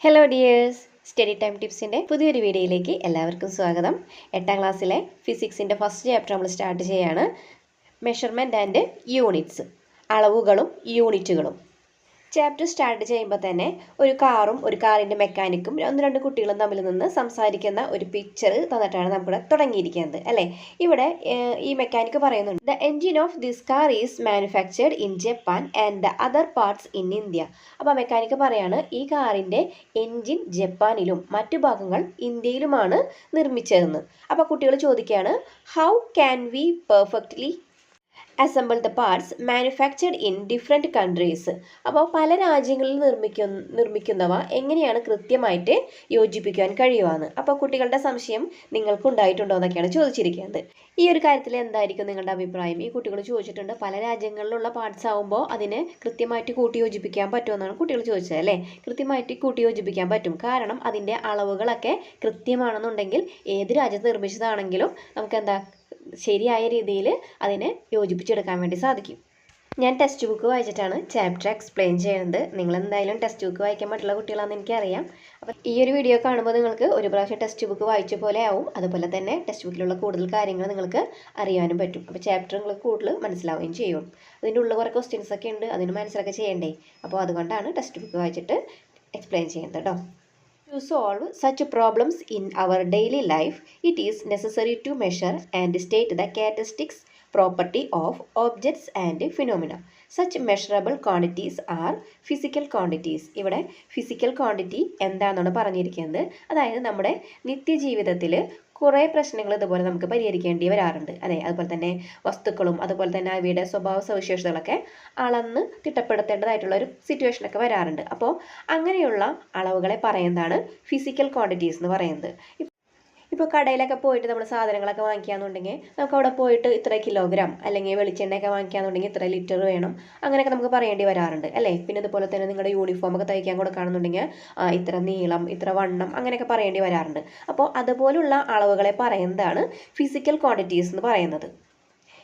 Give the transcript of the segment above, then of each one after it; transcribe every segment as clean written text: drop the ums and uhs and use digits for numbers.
Hello dears, study time ടിപ്സിൻ്റെ പുതിയൊരു വീഡിയോയിലേക്ക് എല്ലാവർക്കും സ്വാഗതം. 8ാം ക്ലാസ്സിലെ ഫിസിക്സിൻ്റെ ഫസ്റ്റ് ചാപ്റ്റർ നമ്മൾ സ്റ്റാർട്ട് ചെയ്യാണ്. മെഷർമെൻറ്റ് ആൻഡ് യൂണിറ്റ്സ്, അളവുകളും യൂണിറ്റുകളും. ചാപ്റ്റർ സ്റ്റാർട്ട് ചെയ്യുമ്പോൾ തന്നെ ഒരു കാറും ഒരു കാറിൻ്റെ മെക്കാനിക്കും രണ്ട് കുട്ടികളും തമ്മിൽ നിന്ന് സംസാരിക്കുന്ന ഒരു പിക്ചർ തന്നിട്ടാണ് നമുക്കിവിടെ തുടങ്ങിയിരിക്കുന്നത് അല്ലേ. ഇവിടെ ഈ മെക്കാനിക്ക് പറയുന്നുണ്ട്, the engine of this car is manufactured in Japan and the other parts in India. അപ്പോൾ മെക്കാനിക്ക് പറയാണ്, ഈ കാറിൻ്റെ എൻജിൻ ജപ്പാനിലും മറ്റു ഭാഗങ്ങൾ ഇന്ത്യയിലുമാണ് നിർമ്മിച്ചതെന്ന്. അപ്പോൾ കുട്ടികൾ ചോദിക്കുകയാണ്, how can we perfectly assemble the parts manufactured in different countries. അപ്പോൾ പല രാജ്യങ്ങളിൽ നിർമ്മിക്കുന്നവ എങ്ങനെയാണ് കൃത്യമായിട്ട് യോജിപ്പിക്കാൻ കഴിയുവാന്ന്. അപ്പോൾ കുട്ടികളുടെ സംശയം നിങ്ങൾക്ക് ഉണ്ടായിട്ടുണ്ടോ എന്നൊക്കെയാണ് ചോദിച്ചിരിക്കുന്നത്. ഈ ഒരു കാര്യത്തിൽ എന്തായിരിക്കും നിങ്ങളുടെ അഭിപ്രായം? ഈ കുട്ടികൾ ചോദിച്ചിട്ടുണ്ട്, പല രാജ്യങ്ങളിലുള്ള പാർട്സ് ആകുമ്പോൾ അതിനെ കൃത്യമായിട്ട് കൂട്ടി യോജിപ്പിക്കാൻ പറ്റുമെന്നാണ് കുട്ടികൾ ചോദിച്ചത് അല്ലേ. കൃത്യമായിട്ട് കൂട്ടി യോജിപ്പിക്കാൻ പറ്റും, കാരണം അതിൻ്റെ അളവുകളൊക്കെ കൃത്യമാണെന്നുണ്ടെങ്കിൽ ഏത് രാജ്യത്ത് നിർമ്മിച്ചതാണെങ്കിലും നമുക്ക് ശരിയായ രീതിയിൽ അതിനെ യോജിപ്പിച്ചെടുക്കാൻ വേണ്ടി സാധിക്കും. ഞാൻ ടെക്സ്റ്റ് ബുക്ക് വായിച്ചിട്ടാണ് ചാപ്റ്റർ എക്സ്പ്ലെയിൻ ചെയ്യുന്നത്. നിങ്ങൾ എന്തായാലും ടെക്സ്റ്റ് ബുക്ക് വായിക്കാൻ മറ്റുള്ള കുട്ടികളാണെന്ന് എനിക്കറിയാം. അപ്പോൾ ഈ ഒരു വീഡിയോ കാണുമ്പോൾ നിങ്ങൾക്ക് ഒരു പ്രാവശ്യം ടെക്സ്റ്റ് ബുക്ക് വായിച്ച പോലെ ആവും. അതുപോലെ തന്നെ ടെക്സ്റ്റ് ബുക്കിലുള്ള കൂടുതൽ കാര്യങ്ങൾ നിങ്ങൾക്ക് അറിയാനും പറ്റും. അപ്പോൾ ചാപ്റ്റർ നിങ്ങൾക്ക് കൂടുതൽ മനസ്സിലാവുകയും ചെയ്യും. അതിൻ്റെ ഉള്ളിൽ കുറേ ക്വസ്റ്റ്യൻസ് ഒക്കെ ഉണ്ട്, അതിന് മനസ്സിലൊക്കെ ചെയ്യണ്ടേ. അപ്പോൾ അതുകൊണ്ടാണ് ടെക്സ്റ്റ് ബുക്ക് വായിച്ചിട്ട് എക്സ്പ്ലെയിൻ ചെയ്യുന്നത് കേട്ടോ. To solve such problems in our daily life, it is necessary to measure and state the characteristics property of objects and phenomena. Such measurable quantities are physical quantities. ഇവിടെ physical quantity എന്താണെന്നാണ് പറഞ്ഞിരിക്കുന്നത്. അതായത് നമ്മുടെ നിത്യജീവിതത്തിൽ കുറേ പ്രശ്നങ്ങൾ ഇതുപോലെ നമുക്ക് പരിഹരിക്കേണ്ടി വരാറുണ്ട് അതെ. അതുപോലെ തന്നെ വസ്തുക്കളും അതുപോലെ തന്നെ അവയുടെ സ്വഭാവ സവിശേഷതകളൊക്കെ അളന്ന് തിട്ടപ്പെടുത്തേണ്ടതായിട്ടുള്ള ഒരു സിറ്റുവേഷനൊക്കെ വരാറുണ്ട്. അപ്പോൾ അങ്ങനെയുള്ള അളവുകളെ പറയുന്നതാണ് ഫിസിക്കൽ ക്വാണ്ടിറ്റീസ് എന്ന് പറയുന്നത്. ഇപ്പോൾ കടയിലൊക്കെ പോയിട്ട് നമ്മൾ സാധനങ്ങളൊക്കെ വാങ്ങിക്കുകയെന്നുണ്ടെങ്കിൽ നമുക്ക് അവിടെ പോയിട്ട് ഇത്ര കിലോഗ്രാം അല്ലെങ്കിൽ വെളിച്ചെണ്ണയൊക്കെ വാങ്ങിക്കുകയെന്നുണ്ടെങ്കിൽ ഇത്ര ലിറ്റർ വേണം, അങ്ങനെയൊക്കെ നമുക്ക് പറയേണ്ടി വരാറുണ്ട് അല്ലേ. പിന്നെ ഇതുപോലെ തന്നെ നിങ്ങളുടെ യൂണിഫോമൊക്കെ തയ്ക്കാൻ കൊടുക്കുകയാണെന്നുണ്ടെങ്കിൽ ഇത്ര നീളം ഇത്ര വണ്ണം അങ്ങനെയൊക്കെ പറയേണ്ടി വരാറുണ്ട്. അപ്പോൾ അതുപോലുള്ള അളവുകളെ പറയുന്നതാണ് ഫിസിക്കൽ ക്വാണ്ടിറ്റീസ് എന്ന് പറയുന്നത്.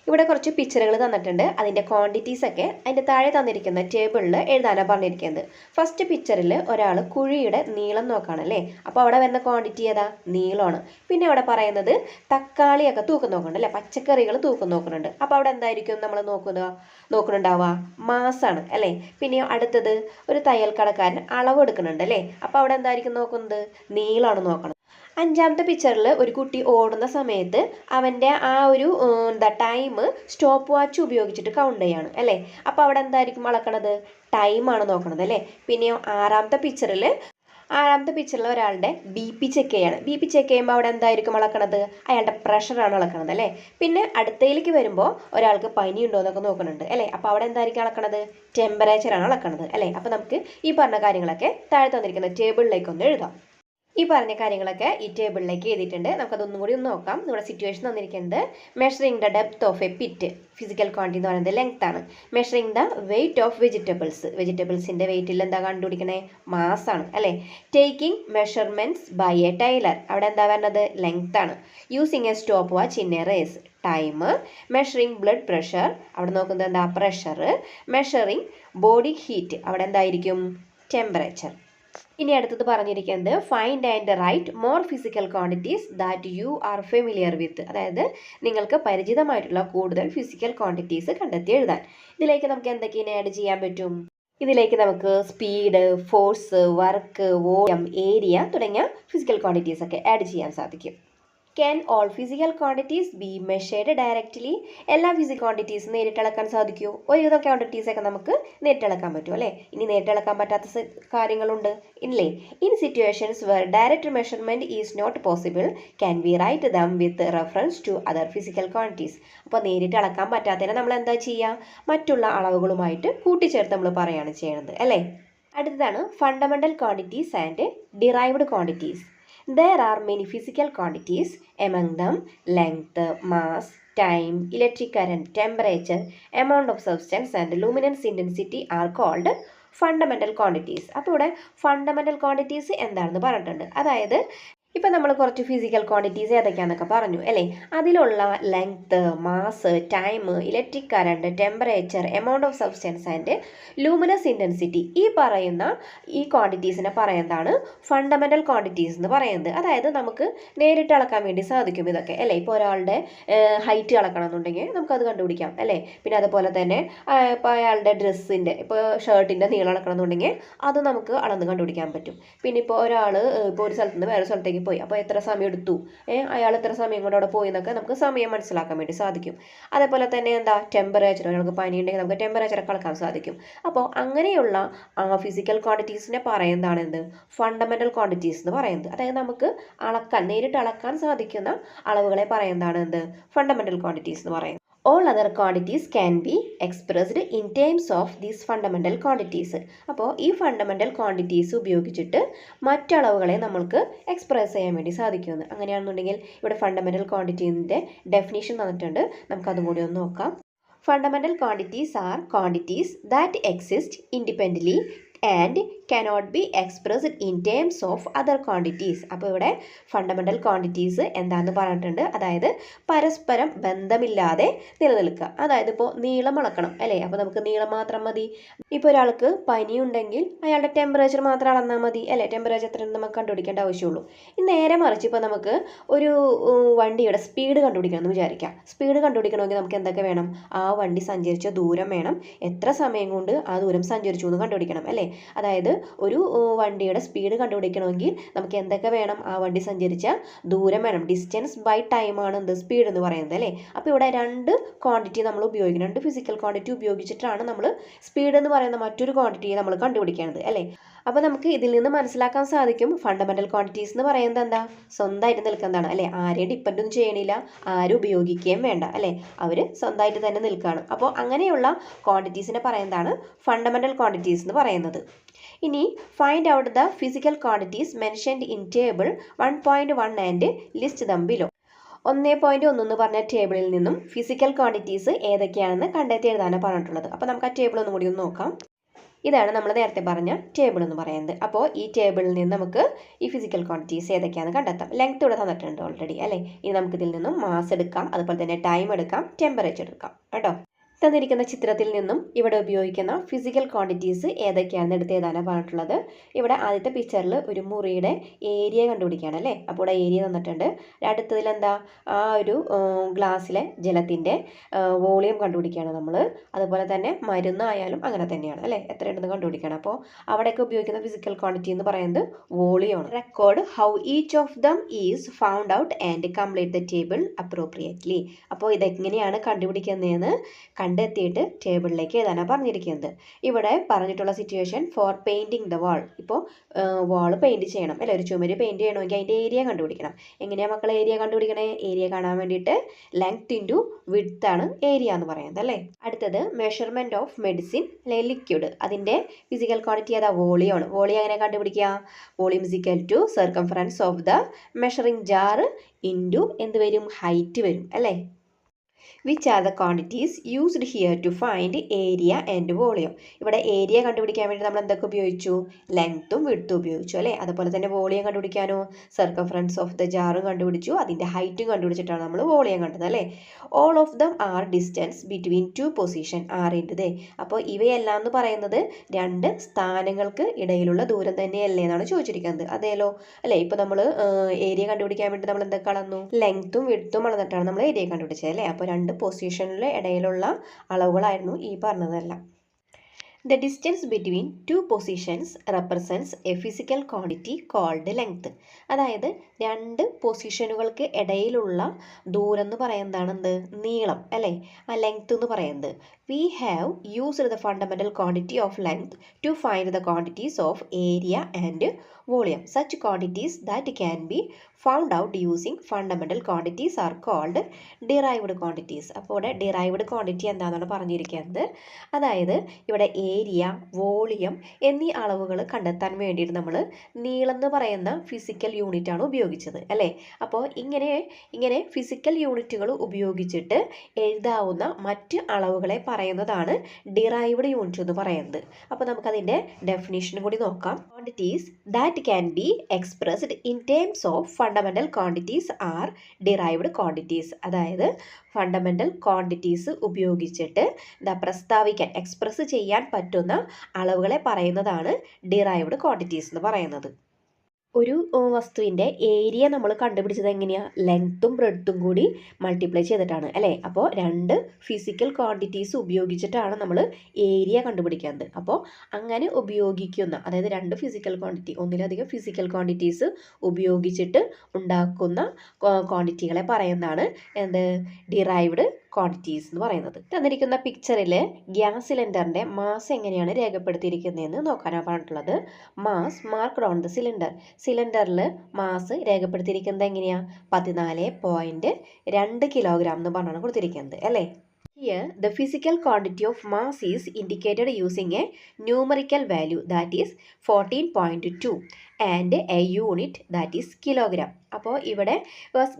ഇവിടെ കുറച്ച് പിക്ചറുകൾ തന്നിട്ടുണ്ട്, അതിൻ്റെ ക്വാണ്ടിറ്റീസ് ഒക്കെ അതിൻ്റെ താഴെ തന്നിരിക്കുന്ന ടേബിളിൽ എഴുതാനാണ് പറഞ്ഞിരിക്കുന്നത്. ഫസ്റ്റ് പിക്ചറിൽ ഒരാൾ കുഴിയുടെ നീളം നോക്കുകയാണ് അല്ലേ. അപ്പോൾ അവിടെ വരുന്ന ക്വാണ്ടിറ്റി ഏതാ? നീളമാണ്. പിന്നെ അവിടെ പറയുന്നത് തക്കാളിയൊക്കെ തൂക്കം നോക്കുന്നുണ്ട് അല്ലേ, പച്ചക്കറികൾ തൂക്കം നോക്കുന്നുണ്ട്. അപ്പോൾ അവിടെ എന്തായിരിക്കും നമ്മൾ നോക്കുന്നുണ്ടാവുക? മാസാണ് അല്ലേ. പിന്നെ അടുത്തത് ഒരു തയ്യൽ കടക്കാരൻ അളവ് എടുക്കുന്നുണ്ട് അല്ലേ. അപ്പോൾ അവിടെ എന്തായിരിക്കും നോക്കുന്നത്? നീളമാണ് നോക്കണം. അഞ്ചാമത്തെ പിക്ചറിൽ ഒരു കുട്ടി ഓടുന്ന സമയത്ത് അവൻ്റെ ആ ഒരു ടൈം സ്റ്റോപ്പ് വാച്ച് ഉപയോഗിച്ചിട്ട് കൗണ്ട് ചെയ്യാണ് അല്ലേ. അപ്പോൾ അവിടെ എന്തായിരിക്കും അളക്കണത്? ടൈമാണ് നോക്കണത് അല്ലേ. പിന്നെയോ ആറാമത്തെ പിക്ചറിൽ ഒരാളുടെ BP ചെക്ക് ചെയ്യാണ്. BP ചെക്ക് ചെയ്യുമ്പോൾ അവിടെ എന്തായിരിക്കും അളക്കണത്? അയാളുടെ പ്രഷറാണ് അളക്കണത് അല്ലേ. പിന്നെ അടുത്തയിലേക്ക് വരുമ്പോൾ ഒരാൾക്ക് പനി ഉണ്ടോ എന്നൊക്കെ നോക്കുന്നുണ്ട് അല്ലേ. അപ്പോൾ അവിടെ എന്തായിരിക്കും അളക്കണത്? ടെമ്പറേച്ചറാണ് അളക്കണത് അല്ലേ. അപ്പോൾ നമുക്ക് ഈ പറഞ്ഞ കാര്യങ്ങളൊക്കെ താഴെ തന്നിരിക്കുന്ന ടേബിളിലേക്ക് ഒന്ന് എഴുതാം. ഈ പറഞ്ഞ കാര്യങ്ങളൊക്കെ ഈ ടേബിളിലേക്ക് എഴുതിയിട്ടുണ്ട്. നമുക്കതൊന്നും കൂടി ഒന്ന് നോക്കാം. നമ്മുടെ സിറ്റുവേഷൻ തന്നിരിക്കുന്നത് measuring the depth of a pit, physical quantity എന്ന് പറയുന്നത് ലെങ്ത് ആണ്. മെഷറിംഗ് ദ വെയിറ്റ് ഓഫ് വെജിറ്റബിൾസിൻ്റെ വെയിറ്റിൽ എന്താ കണ്ടുപിടിക്കണേ? മാസാണ് അല്ലേ. Taking measurements by a tailor, അവിടെ എന്താ വരുന്നത്? ലെങ്ത് ആണ്. Using a stopwatch in a race, time. Measuring blood pressure, അവിടെ നോക്കുന്നത് എന്താ? പ്രഷർ. മെഷറിംഗ് ബോഡി ഹീറ്റ്, അവിടെ എന്തായിരിക്കും? ടെമ്പറേച്ചർ. ഇനി അടുത്തത് പറഞ്ഞിരിക്കുന്നത് find and write more physical quantities that you are familiar with, അതായത് നിങ്ങൾക്ക് പരിചിതമായിട്ടുള്ള കൂടുതൽ ഫിസിക്കൽ ക്വാണ്ടിറ്റീസ് കണ്ടെത്തി എഴുതാൻ. ഇതിലേക്ക് നമുക്ക് എന്തൊക്കെയാണ് ആഡ് ചെയ്യാൻ പറ്റും? ഇതിലേക്ക് നമുക്ക് speed, force, work, volume, area തുടങ്ങിയ ഫിസിക്കൽ ക്വാണ്ടിറ്റീസ് ഒക്കെ ആഡ് ചെയ്യാൻ സാധിക്കും. Can all physical quantities be measured directly, എല്ലാ ഫിസിക്കൽ ക്വാണ്ടിറ്റീസും നേരിട്ടളക്കാൻ സാധിക്കുമോ? ഒരുവിധം ക്വാണ്ടിറ്റീസൊക്കെ നമുക്ക് നേരിട്ടളക്കാൻ പറ്റും അല്ലേ. ഇനി നേരിട്ടളക്കാൻ പറ്റാത്ത കാര്യങ്ങളുണ്ട് ഇല്ലേ. In situations where direct measurement is not possible can we write them with reference to other physical quantities. അപ്പോൾ നേരിട്ട് അളക്കാൻ പറ്റാത്തതിനെ നമ്മൾ എന്താ ചെയ്യുക? മറ്റുള്ള അളവുകളുമായിട്ട് കൂട്ടിച്ചേർത്ത് നമ്മൾ പറയുകയാണ് ചെയ്യുന്നത് അല്ലേ. അടുത്തതാണ് fundamental quantities and derived quantities. There are many physical quantities, among them length, mass, time, electric current, temperature, amount of substance and luminance intensity are called fundamental quantities. അപ്പോൾ ഇവിടെ ഫണ്ടമെൻ്റൽ ക്വാണ്ടിറ്റീസ് എന്താണെന്ന് പറഞ്ഞിട്ടുണ്ട്. അതായത് ഇപ്പം നമ്മൾ കുറച്ച് ഫിസിക്കൽ ക്വാണ്ടിറ്റീസ് ഏതൊക്കെയാണെന്നൊക്കെ പറഞ്ഞു അല്ലേ. അതിലുള്ള length, mass, time, electric current, temperature, amount of substance and luminous intensity, ഈ പറയുന്ന ഈ ക്വാണ്ടിറ്റീസിനെ പറയുന്നതാണ് ഫണ്ടമെൻ്റൽ ക്വാണ്ടിറ്റീസ് എന്ന് പറയുന്നത്. അതായത് നമുക്ക് നേരിട്ട് അളക്കാൻ വേണ്ടി സാധിക്കും ഇതൊക്കെ അല്ലേ. ഇപ്പോൾ ഒരാളുടെ ഹൈറ്റ് അളക്കണം എന്നുണ്ടെങ്കിൽ നമുക്കത് കണ്ടുപിടിക്കാം അല്ലേ. പിന്നെ അതുപോലെ തന്നെ ഇപ്പോൾ അയാളുടെ ഡ്രസ്സിൻ്റെ, ഇപ്പോൾ ഷർട്ടിൻ്റെ നീളം അളക്കണം എന്നുണ്ടെങ്കിൽ അത് നമുക്ക് അളന്ന് കണ്ടുപിടിക്കാൻ പറ്റും. പിന്നെ ഇപ്പോൾ ഒരാൾ ഇപ്പോൾ ഒരു സ്ഥലത്ത് നിന്ന് വേറെ സ്ഥലത്തേക്ക് പോയി, അപ്പോൾ എത്ര സമയം എടുത്തു, അയാൾ എത്ര സമയം കൊണ്ട് അവിടെ പോയി എന്നൊക്കെ നമുക്ക് സമയം മനസ്സിലാക്കാൻ വേണ്ടി സാധിക്കും. അതേപോലെ തന്നെ എന്താ ടെമ്പറേച്ചർ, ഒരാൾക്ക് പനി ഉണ്ടെങ്കിൽ നമുക്ക് ടെമ്പറേച്ചറൊക്കെ അളക്കാൻ സാധിക്കും. അപ്പോൾ അങ്ങനെയുള്ള ഫിസിക്കൽ ക്വാണ്ടിറ്റീസിനെ പറയുന്നതാണ് എന്ത്, ഫണ്ടമെൻ്റൽ ക്വാണ്ടിറ്റീസ് എന്ന് പറയുന്നത്. അതായത് നമുക്ക് അളക്കാൻ, നേരിട്ട് അളക്കാൻ സാധിക്കുന്ന അളവുകളെ പറയുന്നതാണ് എന്ത്, ഫണ്ടമെൻ്റൽ ക്വാണ്ടിറ്റീസ് എന്ന് പറയുന്നത്. All other quantities can be expressed in terms of these fundamental quantities. അപ്പോൾ ഈ ഫണ്ടമെൻ്റൽ ക്വാണ്ടിറ്റീസ് ഉപയോഗിച്ചിട്ട് മറ്റളവുകളെ നമ്മൾക്ക് എക്സ്പ്രസ് ചെയ്യാൻ വേണ്ടി സാധിക്കുമെന്ന്. അങ്ങനെയാണെന്നുണ്ടെങ്കിൽ ഇവിടെ ഫണ്ടമെൻ്റൽ ക്വാണ്ടിറ്റീൻ്റെ ഡെഫിനേഷൻ തന്നിട്ടുണ്ട്, നമുക്കതും കൂടി ഒന്ന് നോക്കാം. Fundamental quantities R quantities that exist independently and cannot be expressed in terms of other quantities. അപ്പോൾ ഇവിടെ ഫണ്ടമെൻ്റൽ ക്വാണ്ടിറ്റീസ് എന്താണെന്ന് പറഞ്ഞിട്ടുണ്ട്. അതായത് പരസ്പരം ബന്ധമില്ലാതെ നിലനിൽക്കുക. അതായത് ഇപ്പോൾ നീളം അളക്കണം അല്ലേ, അപ്പോൾ നമുക്ക് നീളം മാത്രം മതി. ഇപ്പോൾ ഒരാൾക്ക് പനി ഉണ്ടെങ്കിൽ അയാളുടെ ടെമ്പറേച്ചർ മാത്രം അളന്നാൽ മതി അല്ലേ, ടെമ്പറേച്ചർ എത്ര നമുക്ക് കണ്ടുപിടിക്കേണ്ട ആവശ്യമുള്ളൂ. നേരെ മറിച്ച് ഇപ്പോൾ നമുക്ക് ഒരു വണ്ടിയുടെ സ്പീഡ് കണ്ടുപിടിക്കണം എന്ന് വിചാരിക്കാം. സ്പീഡ് കണ്ടുപിടിക്കണമെങ്കിൽ നമുക്ക് എന്തൊക്കെ വേണം, ആ വണ്ടി സഞ്ചരിച്ച ദൂരം വേണം, എത്ര സമയം കൊണ്ട് ആ ദൂരം സഞ്ചരിച്ചു എന്ന് കണ്ടുപിടിക്കണം അല്ലേ. അതായത് ഒരു വണ്ടിയുടെ സ്പീഡ് കണ്ടുപിടിക്കണമെങ്കിൽ നമുക്ക് എന്തൊക്കെ വേണം, ആ വണ്ടി സഞ്ചരിച്ച ദൂരം വേണം. ഡിസ്റ്റൻസ് ബൈ ടൈം ആണ് എന്ത്, സ്പീഡ് എന്ന് പറയുന്നത് അല്ലേ. അപ്പോൾ ഇവിടെ രണ്ട് ക്വാണ്ടിറ്റി നമ്മൾ ഉപയോഗിക്കണം, രണ്ട് ഫിസിക്കൽ ക്വാണ്ടിറ്റി ഉപയോഗിച്ചിട്ടാണ് നമ്മൾ സ്പീഡ് എന്ന് പറയുന്ന മറ്റൊരു ക്വാണ്ടിറ്റിയെ നമ്മൾ കണ്ടുപിടിക്കേണ്ടത് അല്ലേ. അപ്പോൾ നമുക്ക് ഇതിൽ നിന്ന് മനസ്സിലാക്കാൻ സാധിക്കും ഫണ്ടമെൻ്റൽ ക്വാണ്ടിറ്റീസ് എന്ന് പറയുന്നത് എന്താ, സ്വന്തമായിട്ട് നിൽക്കുന്നതാണ് അല്ലേ. ആരെയും ഡിപ്പെൻഡ് ഒന്നും ചെയ്യണില്ല, ആരും ഉപയോഗിക്കുകയും വേണ്ട അല്ലേ, അവർ സ്വന്തമായിട്ട് തന്നെ നിൽക്കുകയാണ്. അപ്പോൾ അങ്ങനെയുള്ള ക്വാണ്ടിറ്റീസിനെ പറയുന്നതാണ് ഫണ്ടമെൻ്റൽ ക്വാണ്ടിറ്റീസ് എന്ന് പറയുന്നത്. ഇനി find out the physical quantities mentioned in table 1.1 and list dum below. 1.1 എന്ന് പറഞ്ഞ ടേബിളിൽ നിന്നും ഫിസിക്കൽ ക്വാണ്ടിറ്റീസ് ഏതൊക്കെയാണെന്ന് കണ്ടെത്തി എഴുതാനാണ് പറഞ്ഞിട്ടുള്ളത്. അപ്പോൾ നമുക്ക് ആ ടേബിൾ ഒന്നും കൂടി ഒന്ന് നോക്കാം. ഇതാണ് നമ്മൾ നേരത്തെ പറഞ്ഞ ടേബിൾ എന്ന് പറയുന്നത്. അപ്പോൾ ഈ ടേബിളിൽ നിന്ന് നമുക്ക് ഈ ഫിസിക്കൽ ക്വാണ്ടിറ്റീസ് ഏതൊക്കെയാണെന്ന് കണ്ടെത്താം. ലെങ്ത് ഇവിടെ തന്നിട്ടുണ്ട് ഓൾറെഡി അല്ലേ. ഇനി നമുക്കിതിൽ നിന്നും മാസ് എടുക്കാം, അതുപോലെ തന്നെ ടൈം എടുക്കാം, ടെമ്പറേച്ചർ എടുക്കാം കേട്ടോ. തന്നിരിക്കുന്ന ചിത്രത്തിൽ നിന്നും ഇവിടെ ഉപയോഗിക്കുന്ന ഫിസിക്കൽ ക്വാണ്ടിറ്റീസ് ഏതൊക്കെയാണെന്ന് എടുത്ത് എഴുതാനാണ് പറഞ്ഞിട്ടുള്ളത്. ഇവിടെ ആദ്യത്തെ പിക്ചറിൽ ഒരു മുറിയുടെ ഏരിയ കണ്ടുപിടിക്കുകയാണ് അല്ലേ. അപ്പോൾ ഇവിടെ ഏരിയ തന്നിട്ടുണ്ട്. അടുത്തതിൽ എന്താ, ആ ഒരു ഗ്ലാസ്സിലെ ജലത്തിൻ്റെ വോളിയം കണ്ടുപിടിക്കുകയാണ് നമ്മൾ. അതുപോലെ തന്നെ മരുന്നായാലും അങ്ങനെ തന്നെയാണ് അല്ലേ, എത്രയുണ്ടെന്ന് കണ്ടുപിടിക്കണം. അപ്പോൾ അവിടെയൊക്കെ ഉപയോഗിക്കുന്ന ഫിസിക്കൽ ക്വാണ്ടിറ്റി എന്ന് പറയുന്നത് വോളിയമാണ്. Record how each of them is found out and complete the table appropriately. അപ്പോൾ ഇതെങ്ങനെയാണ് കണ്ടുപിടിക്കുന്നതെന്ന് കണ്ടെത്തിയിട്ട് ടേബിളിലേക്ക് എഴുതാനാണ് പറഞ്ഞിരിക്കുന്നത്. ഇവിടെ പറഞ്ഞിട്ടുള്ള situation for painting the wall. ഇപ്പോൾ വാൾ പെയിൻറ്റ് ചെയ്യണം അല്ലേ, ഒരു ചുമര് പെയിൻറ്റ് ചെയ്യണമെങ്കിൽ അതിൻ്റെ ഏരിയ കണ്ടുപിടിക്കണം. എങ്ങനെയാണ് മക്കളെ ഏരിയ കണ്ടുപിടിക്കണേ, ഏരിയ കാണാൻ വേണ്ടിയിട്ട് ലെങ്ത് ഇൻറ്റു വിഡ്ത്ത് ആണ് ഏരിയ എന്ന് പറയുന്നത് അല്ലേ. അടുത്തത് മെഷർമെൻറ്റ് ഓഫ് മെഡിസിൻ അല്ലെ ലിക്വിഡ്, അതിൻ്റെ ഫിസിക്കൽ ക്വാണ്ടിറ്റി അതാ വോളിയമാണ്. വോളിയം എങ്ങനെ കണ്ടുപിടിക്കുക, volume is equal to circumference of the measuring jar into എന്ത് വരും, ഹൈറ്റ് വരും അല്ലേ. Which are the quantities used here to find area and volume? ഇവിടെ ഏരിയ കണ്ടുപിടിക്കാൻ വേണ്ടി നമ്മൾ എന്തൊക്കെ ഉപയോഗിച്ചു, ലെങ്ത്തും വിഡ്ത്തും ഉപയോഗിച്ചു അല്ലേ. അതുപോലെ തന്നെ വോളിയം കണ്ടുപിടിക്കാനോ സർക്കംഫറൻസ് ഓഫ് ദ ജാറും കണ്ടുപിടിച്ചു, അതിൻ്റെ ഹൈറ്റും കണ്ടുപിടിച്ചിട്ടാണ് നമ്മൾ വോളിയം കണ്ടത് അല്ലേ. All of them are distance between two position are into. അപ്പോൾ ഇവയെല്ലാം എന്ന് പറയുന്നത് രണ്ട് സ്ഥാനങ്ങൾക്ക് ഇടയിലുള്ള ദൂരം തന്നെയല്ലേ എന്നാണ് ചോദിച്ചിരിക്കുന്നത്. അതേലോ അല്ലേ. ഇപ്പോൾ നമ്മൾ ഏരിയ കണ്ടുപിടിക്കാൻ വേണ്ടി നമ്മൾ എന്തൊക്കെ അളന്നു, ലെങ്ത്തും വിഡ്ത്തും അളന്നിട്ടാണ് നമ്മൾ ഏരിയ കണ്ടുപിടിച്ചത് അല്ലേ. അപ്പോൾ രണ്ട് പൊസിഷനിൽ ഇടയിലുള്ള അളവുകളായിരുന്നു ഈ പറഞ്ഞതെല്ലാം. The distance between two positions represents a physical quantity called length. അതായത് രണ്ട് പൊസിഷനുകൾക്ക് ഇടയിലുള്ള ദൂരം എന്ന് പറയുന്നതാണ് എന്ത്, നീളം അല്ലേ. ആ ലെങ്ത് എന്ന് പറയുന്നത്. We have used the fundamental quantity of length to find the quantities of area and volume. Such quantities that can be found out using fundamental quantities are called derived quantities. അപ്പോൾ ഇവിടെ derived quantity എന്താണെന്നാണ് പറഞ്ഞിരിക്കുന്നത്. അതായത് ഇവിടെ area, volume എന്നീ അളവുകൾ കണ്ടെത്താൻ വേണ്ടിയിട്ട് നമ്മൾ നീളം എന്ന് പറയുന്ന ഫിസിക്കൽ യൂണിറ്റ് ആണ് ഉപയോഗിച്ചത് അല്ലേ. അപ്പോൾ ഇങ്ങനെ ഫിസിക്കൽ യൂണിറ്റുകൾ ഉപയോഗിച്ചിട്ട് എഴുതാവുന്ന മറ്റ് അളവുകളെ പറയുന്നതാണ് ഡിറൈവ്ഡ് യൂണിറ്റ് എന്ന് പറയുന്നത്. അപ്പോൾ നമുക്കതിൻ്റെ ഡെഫിനിഷൻ കൂടി നോക്കാം. Quantities that can be expressed in terms of fundamental quantities are derived quantities. അതായത് ഫണ്ടമെൻ്റൽ ക്വാണ്ടിറ്റീസ് ഉപയോഗിച്ചിട്ട് പ്രസ്താവിക്കാൻ എക്സ്പ്രസ് ചെയ്യാൻ പറ്റുന്ന അളവുകളെ പറയുന്നതാണ് ഡിറൈവ്ഡ് ക്വാണ്ടിറ്റീസ് എന്ന് പറയുന്നത്. ഒരു വസ്തുവിൻ്റെ ഏരിയ നമ്മൾ കണ്ടുപിടിച്ചത് എങ്ങനെയാണ്? ലെങ്ത്തും ബ്രെഡ്ത്തും കൂടി മൾട്ടിപ്ലൈ ചെയ്തിട്ടാണ് അല്ലേ? അപ്പോൾ രണ്ട് ഫിസിക്കൽ ക്വാണ്ടിറ്റീസ് ഉപയോഗിച്ചിട്ടാണ് നമ്മൾ ഏരിയ കണ്ടുപിടിക്കുന്നത്. അപ്പോൾ അങ്ങനെ ഉപയോഗിക്കുന്ന, അതായത് രണ്ട് ഫിസിക്കൽ ക്വാണ്ടിറ്റി, ഒന്നിലധികം ഫിസിക്കൽ ക്വാണ്ടിറ്റീസ് ഉപയോഗിച്ചിട്ട് ഉണ്ടാക്കുന്ന ക്വാണ്ടിറ്റികളെ പറയുന്നതാണ് എന്ത്? ഡിറൈവ്ഡ് ക്വാണ്ടിറ്റീസ് എന്ന് പറയുന്നത്. തന്നിരിക്കുന്ന പിക്ചറിൽ ഗ്യാസ് സിലിണ്ടറിൻ്റെ മാസ് എങ്ങനെയാണ് രേഖപ്പെടുത്തിയിരിക്കുന്നതെന്ന് നോക്കാനാണ് പറഞ്ഞിട്ടുള്ളത്. Mass marked on the cylinder. സിലിണ്ടറിൽ മാസ് രേഖപ്പെടുത്തിയിരിക്കുന്നത് എങ്ങനെയാണ്? 14.2 കിലോഗ്രാം എന്ന് പറഞ്ഞാണ് കൊടുത്തിരിക്കുന്നത് അല്ലേ? Here, the physical quantity of mass is indicated using a numerical value, that is 14.2 and a unit, that is kilogram. അപ്പോൾ ഇവിടെ